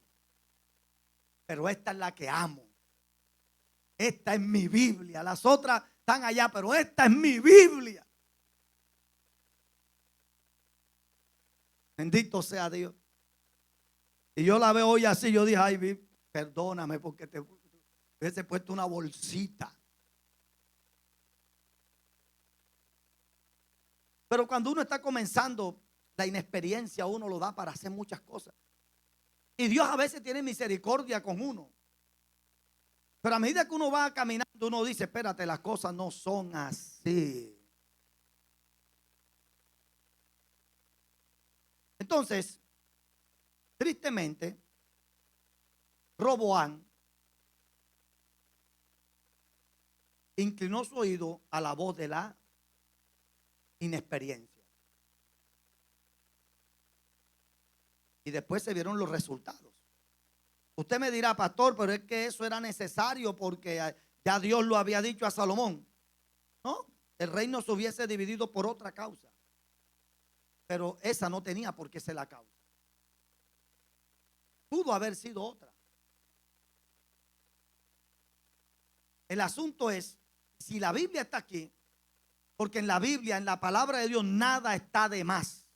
pero esta es la que amo. Esta es mi Biblia. Las otras están allá, pero esta es mi Biblia. Bendito sea Dios. Y yo la veo hoy así. Yo dije, ay, perdóname porque te hubiese puesto una bolsita. Pero cuando uno está comenzando, la inexperiencia uno lo da para hacer muchas cosas. Y Dios a veces tiene misericordia con uno. Pero a medida que uno va caminando, uno dice, espérate, las cosas no son así. Entonces, tristemente, Roboam inclinó su oído a la voz de la inexperiencia. Y después se vieron los resultados. Usted me dirá, pastor, pero es que eso era necesario porque ya Dios lo había dicho a Salomón. No, el reino se hubiese dividido por otra causa. Pero esa no tenía por qué ser la causa. Pudo haber sido otra. El asunto es, si la Biblia está aquí, porque en la Biblia, en la palabra de Dios, nada está de más.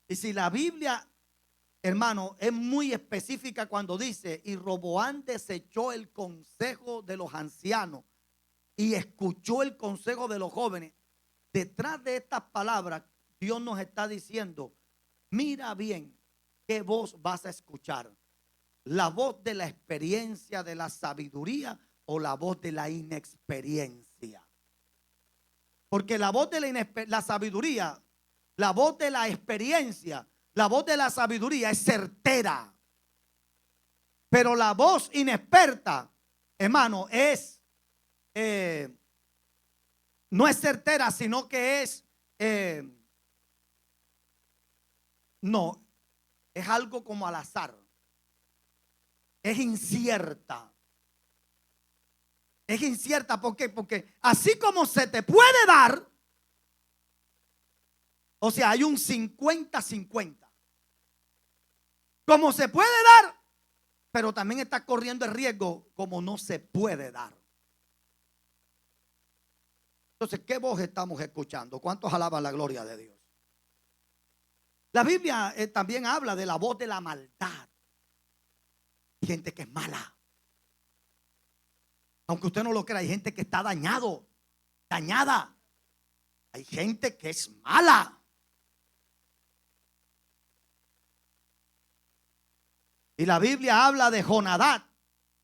Y si la Biblia, hermano, es muy específica cuando dice, y Roboam desechó el consejo de los ancianos y escuchó el consejo de los jóvenes. Detrás de estas palabras, Dios nos está diciendo, mira bien qué voz vas a escuchar. La voz de la experiencia, de la sabiduría, o la voz de la inexperiencia. Porque la voz de la sabiduría, la voz de la experiencia, la voz de la sabiduría es certera. Pero la voz inexperta, hermano, no es certera, sino que es algo como al azar. Es incierta. Es incierta, ¿por qué? Porque así como se te puede dar, o sea, hay un 50-50. Como se puede dar, pero también está corriendo el riesgo como no se puede dar. Entonces, ¿qué voz estamos escuchando? ¿Cuántos alaban la gloria de Dios? La Biblia también habla de la voz de la maldad. Hay gente que es mala. Aunque usted no lo crea, hay gente que está dañada. Hay gente que es mala. Y la Biblia habla de Jonadab.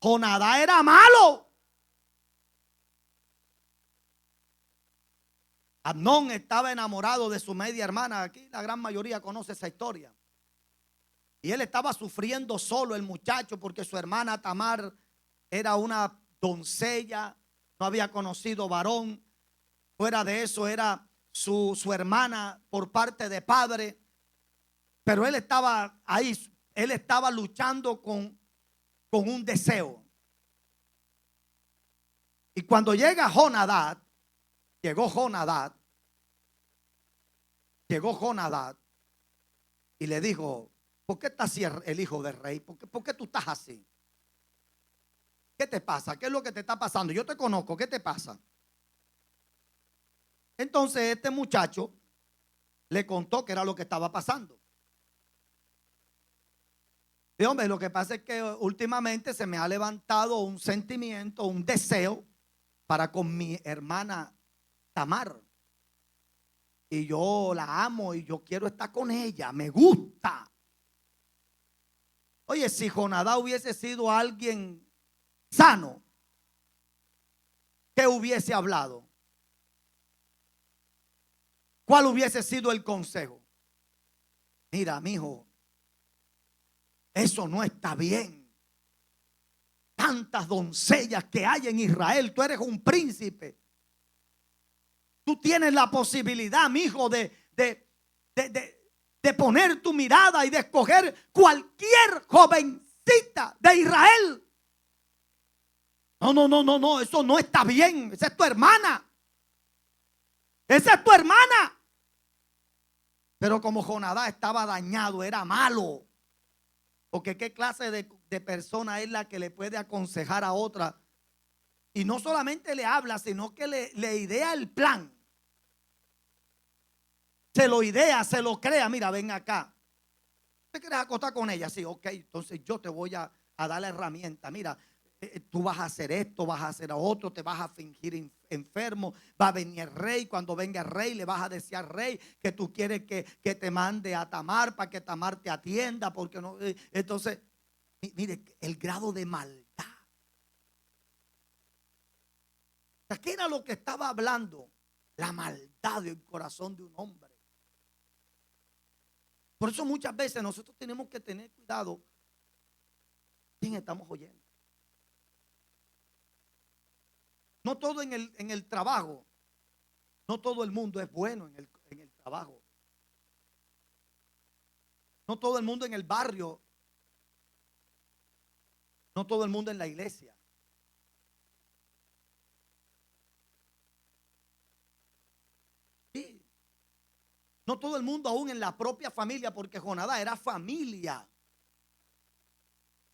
Jonadab era malo. Amnón estaba enamorado de su media hermana. Aquí la gran mayoría conoce esa historia. Y él estaba sufriendo solo, el muchacho, porque su hermana Tamar era una doncella, no había conocido varón. Fuera de eso era su hermana por parte de padre. Pero él estaba ahí, él estaba luchando con un deseo. Y cuando llegó Jonadab y le dijo, ¿por qué está así el hijo del rey? ¿Por qué tú estás así? ¿Qué te pasa? ¿Qué es lo que te está pasando? Yo te conozco, ¿qué te pasa? Entonces este muchacho le contó qué era lo que estaba pasando. Y hombre, lo que pasa es que últimamente se me ha levantado un sentimiento, un deseo para con mi hermana Tamar. Y yo la amo y yo quiero estar con ella, me gusta. Oye, si Jonadá hubiese sido alguien sano, ¿qué hubiese hablado? ¿Cuál hubiese sido el consejo? Mira, mijo, eso no está bien. Tantas doncellas que hay en Israel, tú eres un príncipe. Tú tienes la posibilidad, mijo, de poner tu mirada y de escoger cualquier jovencita de Israel. No, eso no está bien. Esa es tu hermana. Esa es tu hermana. Pero como Jonadá estaba dañado, era malo. Porque qué clase de persona es la que le puede aconsejar a otra. Y no solamente le habla, sino que le idea el plan. Se lo idea, se lo crea. Mira, ven acá. ¿Te quieres acostar con ella? Sí, ok. Entonces yo te voy a dar la herramienta. Mira, tú vas a hacer esto, vas a hacer a otro, te vas a fingir enfermo. Va a venir el rey. Cuando venga el rey, le vas a decir al rey que tú quieres que te mande a Tamar para que Tamar te atienda. Porque no. Entonces, mire, el grado de maldad. O sea, ¿qué era lo que estaba hablando? La maldad del corazón de un hombre. Por eso muchas veces nosotros tenemos que tener cuidado quién estamos oyendo. No todo en el trabajo, no todo el mundo es bueno en el trabajo. No todo el mundo en el barrio, no todo el mundo en la iglesia. Sí. No todo el mundo aún en la propia familia, porque Jonadá era familia.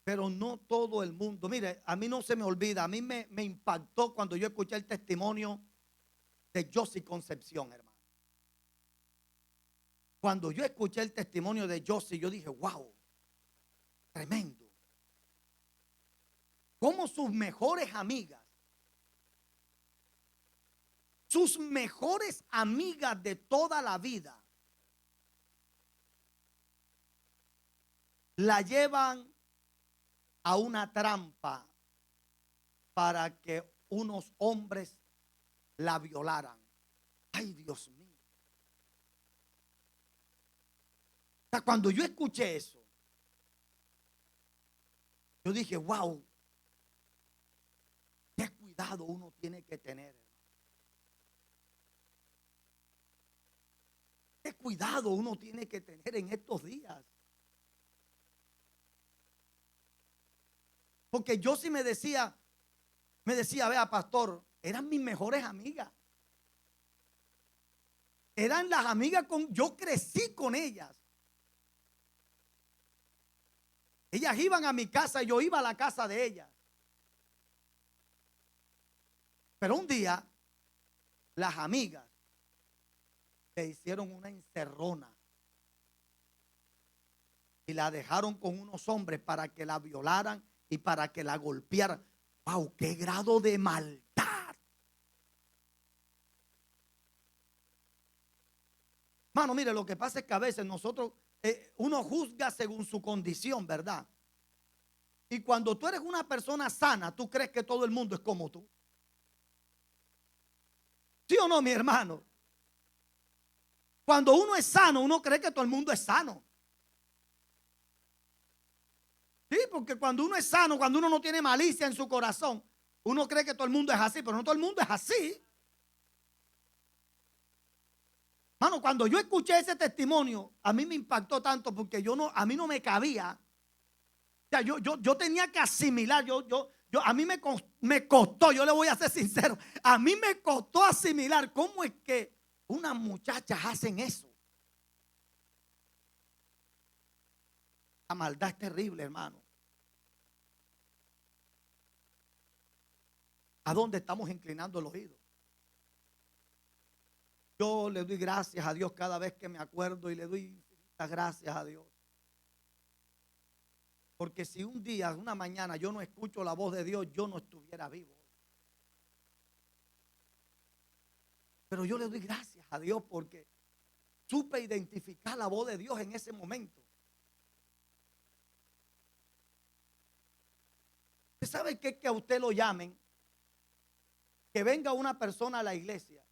Pero no todo el mundo. Mire, a mí no se me olvida, a mí me impactó cuando yo escuché el testimonio de Josie Concepción, hermano. Cuando yo escuché el testimonio de Josie, yo dije, wow, tremendo. Como sus mejores amigas de toda la vida, la llevan a una trampa para que unos hombres la violaran. Ay, Dios mío. O sea, cuando yo escuché eso, yo dije, wow, qué cuidado uno tiene que tener. Qué cuidado uno tiene que tener en estos días. Porque yo sí me decía, vea, pastor, eran mis mejores amigas. Eran las amigas yo crecí con ellas. Ellas iban a mi casa y yo iba a la casa de ellas. Pero un día, las amigas le hicieron una encerrona y la dejaron con unos hombres para que la violaran y para que la golpearan. ¡Wow! ¡Qué grado de maldad! Mano, mire, lo que pasa es que a veces nosotros, uno juzga según su condición, ¿verdad? Y cuando tú eres una persona sana, tú crees que todo el mundo es como tú. ¿Sí o no, mi hermano? Cuando uno es sano, uno cree que todo el mundo es sano. Sí, porque cuando uno es sano, cuando uno no tiene malicia en su corazón, uno cree que todo el mundo es así, pero no todo el mundo es así. Mano, cuando yo escuché ese testimonio, a mí me impactó tanto porque a mí no me cabía. O sea, yo tenía que asimilar, a mí me costó, yo le voy a ser sincero, a mí me costó asimilar cómo es que unas muchachas hacen eso. La maldad es terrible, hermano. ¿A dónde estamos inclinando el oído? Yo le doy gracias a Dios cada vez que me acuerdo y le doy infinitas gracias a Dios. Porque si un día, una mañana yo no escucho la voz de Dios, yo no estuviera vivo. Pero yo le doy gracias a Dios porque supe identificar la voz de Dios en ese momento. ¿Usted sabe qué? Que a usted lo llamen, que venga una persona a la iglesia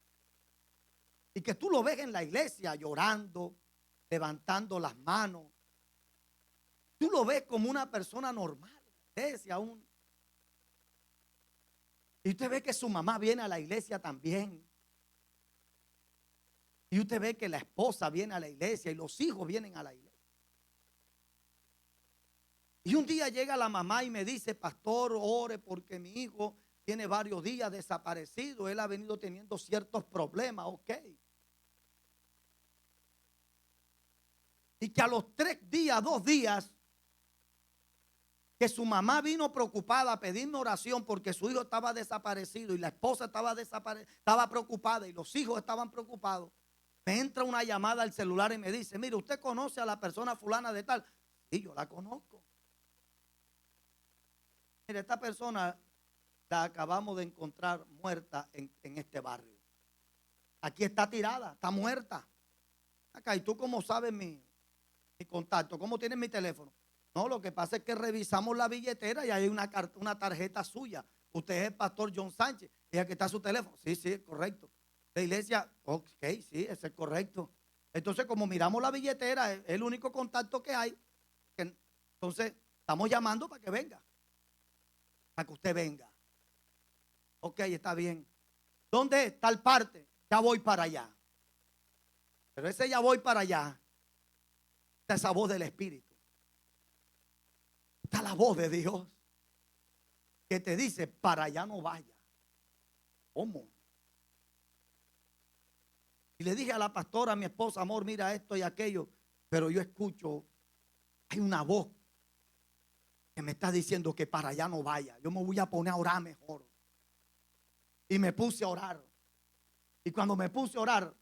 y que tú lo ves en la iglesia llorando, levantando las manos. Tú lo ves como una persona normal en la iglesia aún. Y usted ve que su mamá viene a la iglesia también. Y usted ve que la esposa viene a la iglesia y los hijos vienen a la iglesia. Y un día llega la mamá y me dice: pastor, ore porque mi hijo tiene varios días desaparecido. Él ha venido teniendo ciertos problemas. Ok. Y que a los 3 días, 2 días, que su mamá vino preocupada a pedirme oración porque su hijo estaba desaparecido y la esposa estaba preocupada y los hijos estaban preocupados. Me entra una llamada al celular y me dice: mire, ¿usted conoce a la persona fulana de tal? Sí, yo la conozco. Mire, esta persona la acabamos de encontrar muerta en este barrio. Aquí está tirada, está muerta. Acá, ¿y tú cómo sabes mi contacto? ¿Cómo tienes mi teléfono? No, lo que pasa es que revisamos la billetera y hay una tarjeta suya. Usted es el pastor John Sánchez. Y aquí está su teléfono. Sí, sí, correcto. La iglesia, ok, sí, ese es correcto. Entonces, como miramos la billetera, es el único contacto que hay. Entonces, estamos llamando para que venga. Para que usted venga. Ok, está bien. ¿Dónde está el parte? Ya voy para allá. Pero ese ya voy para allá, está esa voz del Espíritu. Está la voz de Dios que te dice: para allá no vaya. ¿Cómo? Y le dije a la pastora, a mi esposa: amor, mira esto y aquello. Pero yo escucho, hay una voz que me está diciendo que para allá no vaya. Yo me voy a poner a orar mejor. Y me puse a orar. Y cuando me puse a orar,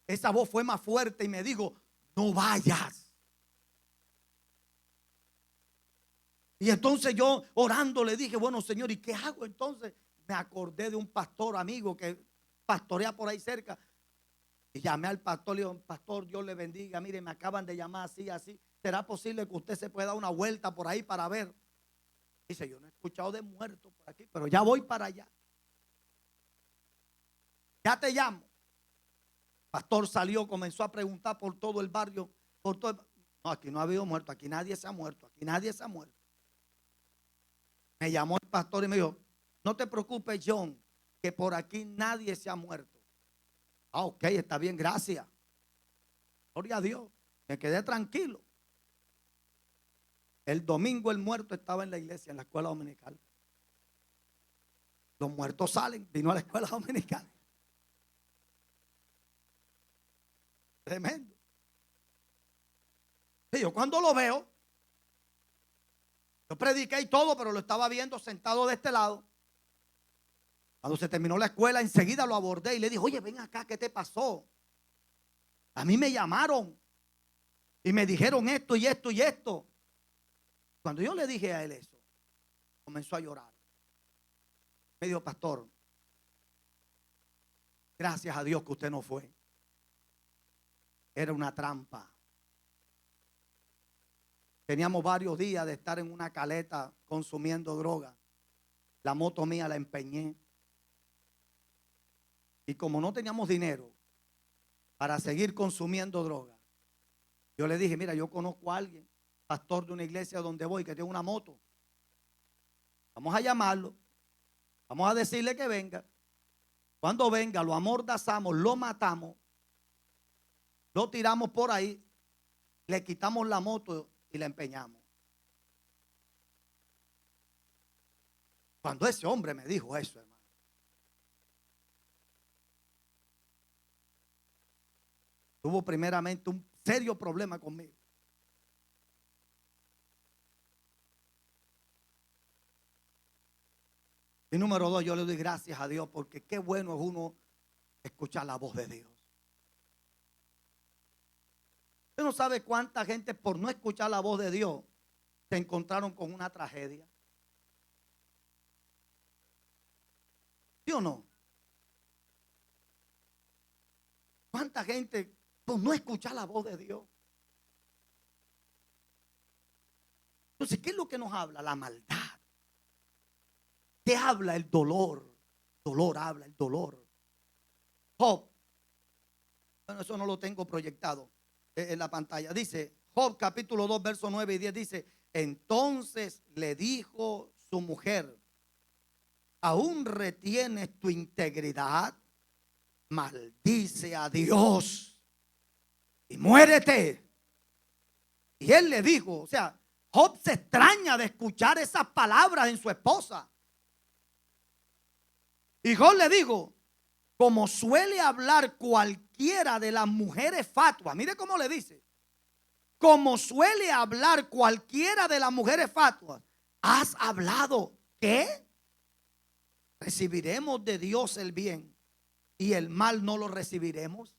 esa voz fue más fuerte y me dijo: no vayas. Y entonces yo orando le dije: bueno, Señor, ¿y qué hago entonces? Me acordé de un pastor amigo que pastorea por ahí cerca. Y llamé al pastor, le digo: pastor, Dios le bendiga. Mire, me acaban de llamar así, así. ¿Será posible que usted se pueda dar una vuelta por ahí para ver? Dice: yo no he escuchado de muertos por aquí, pero ya voy para allá. Ya te llamo. Pastor salió, comenzó a preguntar por todo el barrio, por todo No, aquí no ha habido muerto, aquí nadie se ha muerto, aquí nadie se ha muerto. Me llamó el pastor y me dijo: no te preocupes, John, que por aquí nadie se ha muerto. Ah, ok, está bien, gracias. Gloria a Dios. Me quedé tranquilo. El domingo el muerto estaba en la iglesia, en la escuela dominical. Los muertos salen, vino a la escuela dominical. Tremendo. Y yo cuando lo veo, yo prediqué y todo, pero lo estaba viendo sentado de este lado. Cuando se terminó la escuela, enseguida lo abordé y le dije: oye, ven acá, ¿qué te pasó? A mí me llamaron y me dijeron esto y esto y esto. Cuando yo le dije a él eso, comenzó a llorar. Me dijo: pastor, gracias a Dios que usted no fue. Era una trampa. Teníamos varios días de estar en una caleta consumiendo droga. La moto mía la empeñé. Y como no teníamos dinero para seguir consumiendo droga, yo le dije: mira, yo conozco a alguien, pastor de una iglesia donde voy, que tiene una moto. Vamos a llamarlo. Vamos a decirle que venga. Cuando venga, lo amordazamos, lo matamos, lo tiramos por ahí, le quitamos la moto y la empeñamos. Cuando ese hombre me dijo eso, hermano, tuvo primeramente un serio problema conmigo. Y número 2, yo le doy gracias a Dios porque qué bueno es uno escuchar la voz de Dios. Usted no sabe cuánta gente por no escuchar la voz de Dios se encontraron con una tragedia. ¿Sí o no? ¿Cuánta gente por no escuchar la voz de Dios? Entonces, ¿qué es lo que nos habla? La maldad. ¿Qué habla? El dolor. Dolor habla, el dolor. Job. Bueno, eso no lo tengo proyectado en la pantalla. Dice, Job capítulo 2, verso 9 y 10 dice, entonces le dijo su mujer, ¿aún retienes tu integridad? Maldice a Dios y muérete. Y él le dijo, o sea, Job se extraña de escuchar esas palabras en su esposa. Y Job le dijo, como suele hablar cualquiera de las mujeres fatuas, mire cómo le dice, como suele hablar cualquiera de las mujeres fatuas, has hablado, ¿qué? Recibiremos de Dios el bien y el mal no lo recibiremos.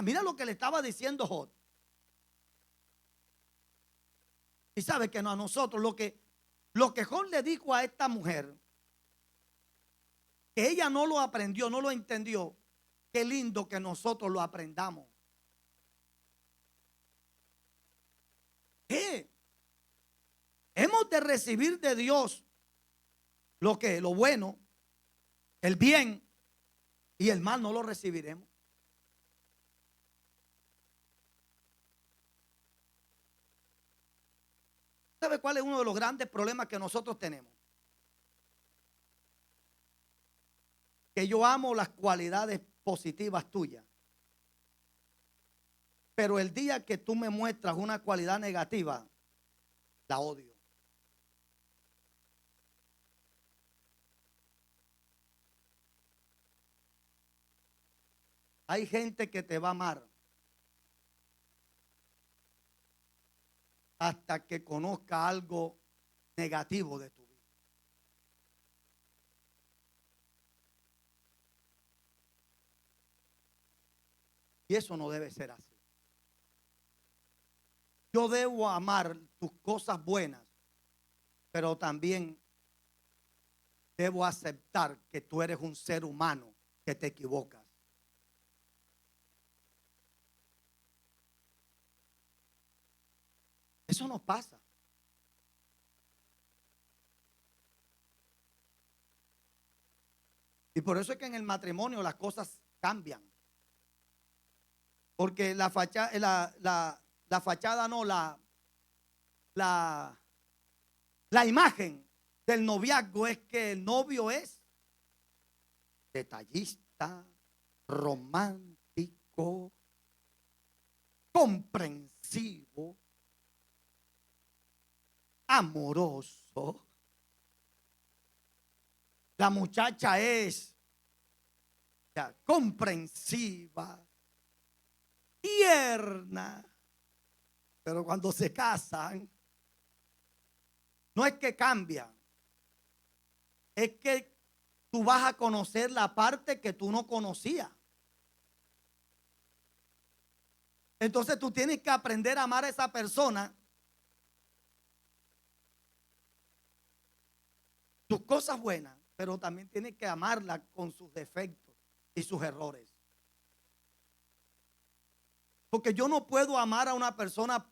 Mira lo que le estaba diciendo Job. Y sabe que no, a nosotros lo que Job le dijo a esta mujer, que ella no lo aprendió, no lo entendió, qué lindo que nosotros lo aprendamos. ¿Qué? Hemos de recibir de Dios lo bueno, el bien, y el mal no lo recibiremos. ¿Sabe cuál es uno de los grandes problemas que nosotros tenemos? Que yo amo las cualidades positivas tuyas, pero el día que tú me muestras una cualidad negativa, la odio. Hay gente que te va a amar hasta que conozca algo negativo de tu vida. Y eso no debe ser así. Yo debo amar tus cosas buenas, pero también debo aceptar que tú eres un ser humano que te equivocas. Eso no pasa. Y por eso es que en el matrimonio las cosas cambian. Porque la fachada no, la imagen del noviazgo es que el novio es detallista, romántico, comprensivo, amoroso. La muchacha es comprensiva, tierna, pero cuando se casan, no es que cambian, es que tú vas a conocer la parte que tú no conocías. Entonces tú tienes que aprender a amar a esa persona, tus cosas buenas, pero también tienes que amarla con sus defectos y sus errores. Porque yo no puedo amar a una persona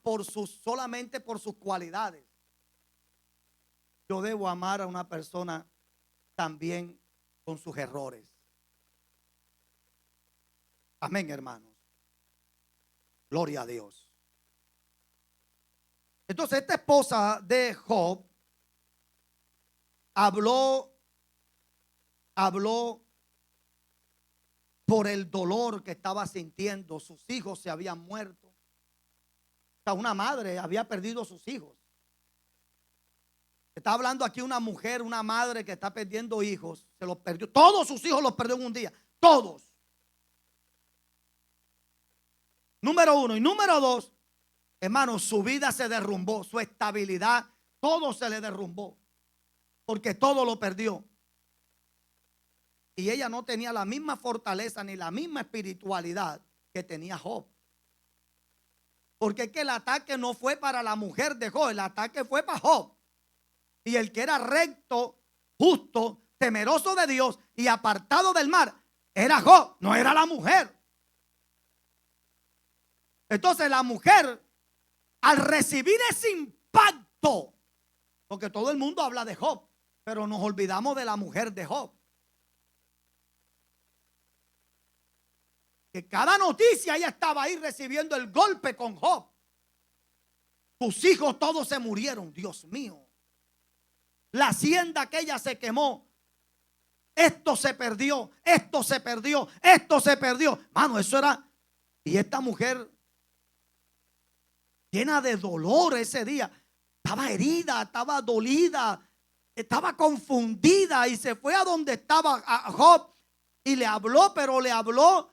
solamente por sus cualidades. Yo debo amar a una persona también con sus errores. Amén, hermanos. Gloria a Dios. Entonces, esta esposa de Job habló por el dolor que estaba sintiendo. Sus hijos se habían muerto. O sea, una madre había perdido sus hijos. Está hablando aquí una mujer, una madre que está perdiendo hijos. Se los perdió. Todos sus hijos los perdió en un día. Todos. Número uno. Y número dos, hermano, su vida se derrumbó. Su estabilidad, todo se le derrumbó. porque todo lo perdió. Y ella no tenía la misma fortaleza ni la misma espiritualidad que tenía Job. Porque es que el ataque no fue para la mujer de Job, el ataque fue para Job. Y el que era recto, justo, temeroso de Dios y apartado del mal, era Job, no era la mujer. Entonces la mujer, al recibir ese impacto, porque todo el mundo habla de Job, pero nos olvidamos de la mujer de Job. Que cada noticia ella estaba ahí recibiendo el golpe con Job. Tus hijos todos se murieron, Dios mío. La hacienda aquella se quemó. Esto se perdió, esto se perdió, esto se perdió. Mano, eso era. Y esta mujer, llena de dolor ese día, estaba herida, estaba dolida, estaba confundida y se fue a donde estaba Job y le habló, pero le habló,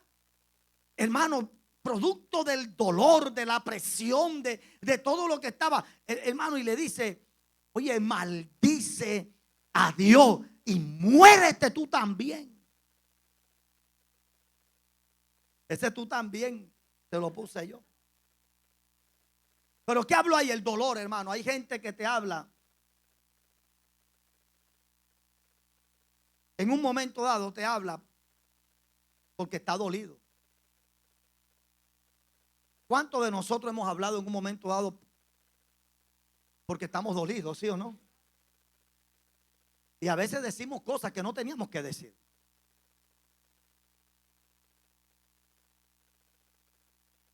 hermano, producto del dolor, de la presión, de todo lo que estaba, hermano, y le dice: oye, maldice a Dios y muérete tú también. Ese tú también te lo puse yo. Pero ¿qué hablo ahí? El dolor, hermano. Hay gente que te habla en un momento dado, te habla porque está dolido. ¿Cuántos de nosotros hemos hablado en un momento dado porque estamos dolidos, sí o no? Y a veces decimos cosas que no teníamos que decir.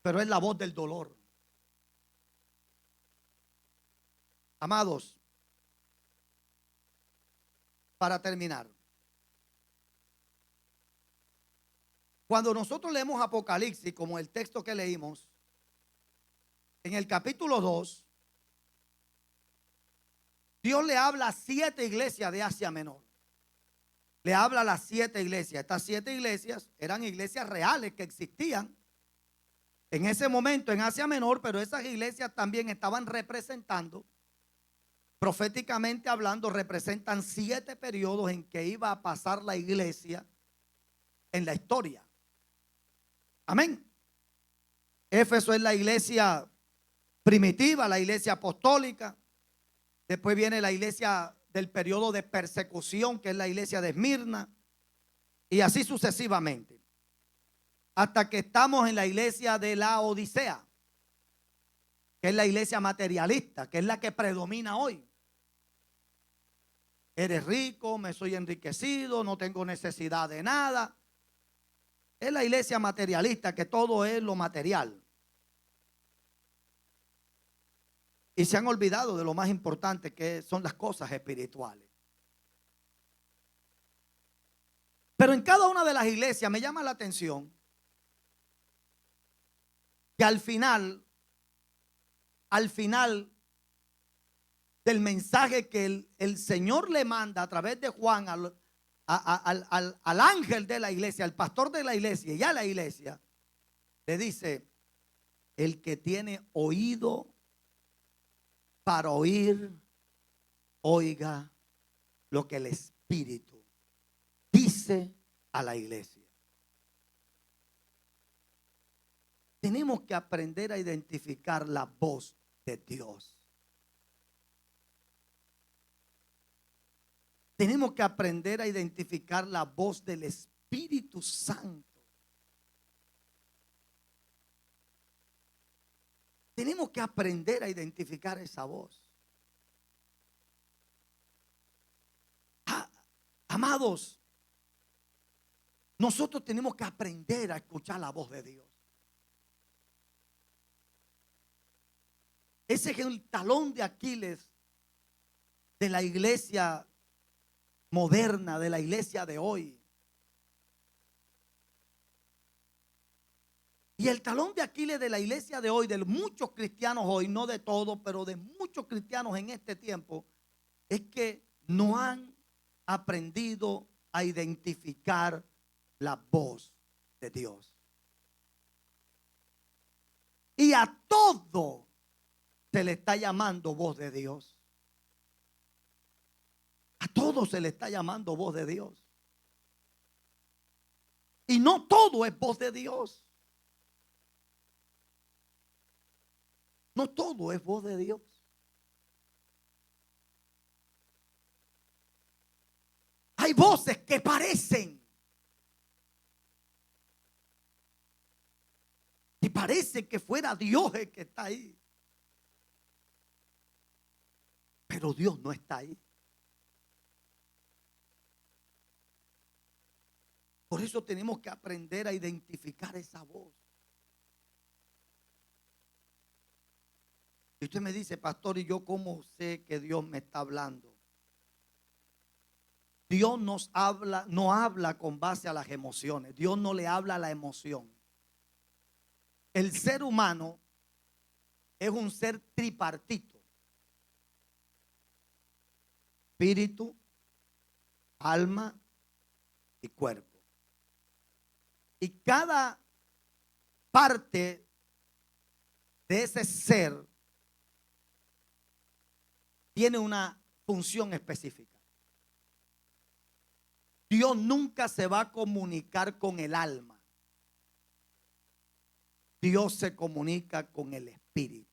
Pero es la voz del dolor. Amados, para terminar, cuando nosotros leemos Apocalipsis, como el texto que leímos, en el capítulo 2, Dios le habla a 7 iglesias de Asia Menor. Le habla a las 7 iglesias. Estas 7 iglesias eran iglesias reales que existían en ese momento en Asia Menor, pero esas iglesias también estaban representando, proféticamente hablando, representan 7 periodos en que iba a pasar la iglesia en la historia. Amén. Éfeso es la iglesia primitiva, la iglesia apostólica. Después viene la iglesia del periodo de persecución, que es la iglesia de Esmirna. Y así sucesivamente. Hasta que estamos en la iglesia de la Odisea, que es la iglesia materialista, que es la que predomina hoy. Eres rico, me soy enriquecido, no tengo necesidad de nada. Es la iglesia materialista, que todo es lo material. Y se han olvidado de lo más importante, que son las cosas espirituales. Pero en cada una de las iglesias me llama la atención que al final del mensaje que el Señor le manda a través de Juan al ángel de la iglesia, al pastor de la iglesia y a la iglesia, le dice: el que tiene oído para oír, oiga lo que el Espíritu dice a la iglesia. Tenemos que aprender a identificar la voz de Dios. Tenemos que aprender a identificar la voz del Espíritu Santo. Tenemos que aprender a identificar esa voz. Amados, nosotros tenemos que aprender a escuchar la voz de Dios. Ese es el talón de Aquiles de la iglesia moderna, de la iglesia de hoy. Y el talón de Aquiles de la iglesia de hoy, de muchos cristianos hoy, no de todos, pero de muchos cristianos en este tiempo, es que no han aprendido a identificar la voz de Dios. Y a todo se le está llamando voz de Dios. A todos se le está llamando voz de Dios. Y no todo es voz de Dios. No todo es voz de Dios. Hay voces que parecen. Y parece que fuera Dios el que está ahí. Pero Dios no está ahí. Por eso tenemos que aprender a identificar esa voz. Y usted me dice, pastor, ¿y yo cómo sé que Dios me está hablando? Dios nos habla, no habla con base a las emociones. Dios no le habla a la emoción. El ser humano es un ser tripartito. Espíritu, alma y cuerpo. Y cada parte de ese ser tiene una función específica. Dios nunca se va a comunicar con el alma. Dios se comunica con el espíritu.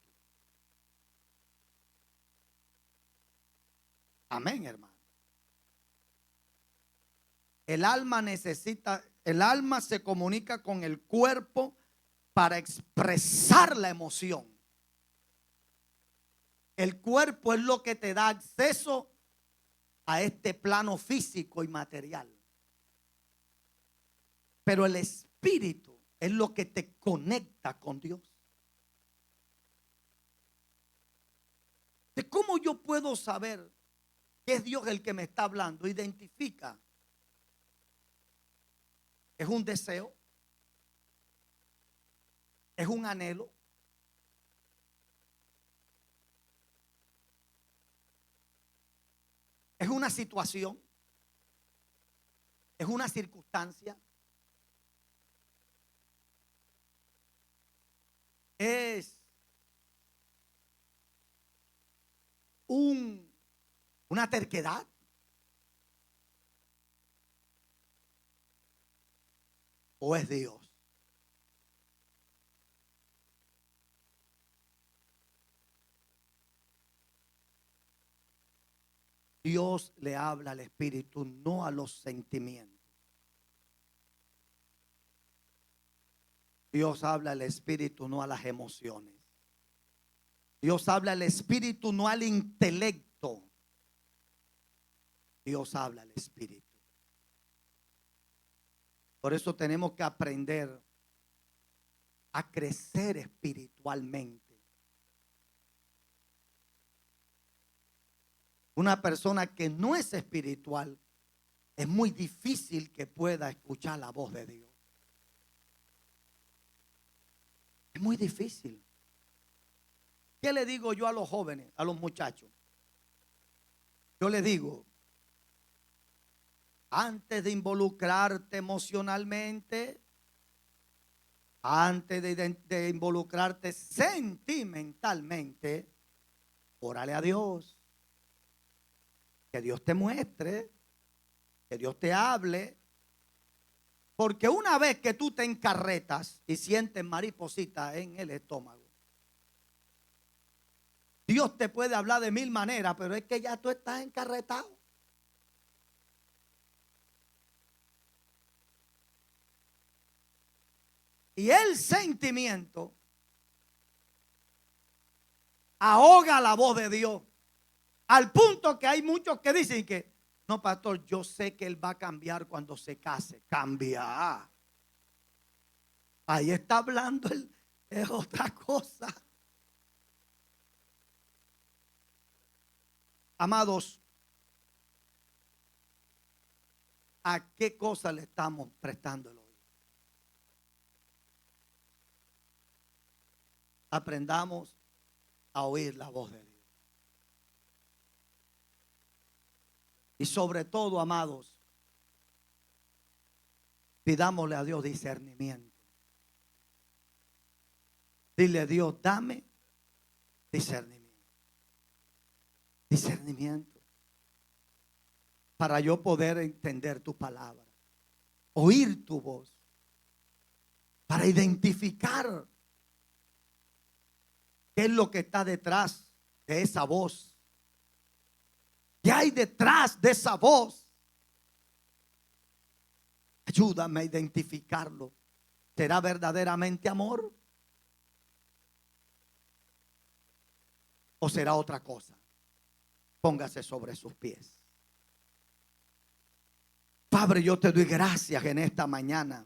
Amén, hermano. El alma se comunica con el cuerpo para expresar la emoción. El cuerpo es lo que te da acceso a este plano físico y material. Pero el espíritu es lo que te conecta con Dios. ¿De cómo yo puedo saber que es Dios el que me está hablando? Identifica. ¿Es un deseo? ¿Es un anhelo? ¿Es una situación? ¿Es una circunstancia? ¿Es una terquedad? ¿O es Dios? Dios le habla al espíritu, no a los sentimientos. Dios habla al espíritu, no a las emociones. Dios habla al espíritu, no al intelecto. Dios habla al espíritu. Por eso tenemos que aprender a crecer espiritualmente. Una persona que no es espiritual, es muy difícil que pueda escuchar la voz de Dios. Es muy difícil. ¿Qué le digo yo a los jóvenes, a los muchachos? Yo les digo, antes de involucrarte emocionalmente, antes de involucrarte sentimentalmente, órale a Dios. Que Dios te muestre, que Dios te hable. Porque una vez que tú te encarretas y sientes mariposita en el estómago, Dios te puede hablar de mil maneras, pero es que ya tú estás encarretado. Y el sentimiento ahoga la voz de Dios. Al punto que hay muchos que dicen que, no, pastor, yo sé que él va a cambiar cuando se case. Cambia. Ahí está hablando es otra cosa. Amados, ¿a qué cosa le estamos prestando el oído? Aprendamos a oír la voz de Dios. Y sobre todo, amados, pidámosle a Dios discernimiento. Dile a Dios, dame discernimiento. Discernimiento. para yo poder entender tu palabra, oír tu voz, para identificar qué es lo que está detrás de esa voz. ¿Qué hay detrás de esa voz? Ayúdame a identificarlo. ¿Será verdaderamente amor? ¿O será otra cosa? Póngase sobre sus pies. Padre, yo te doy gracias en esta mañana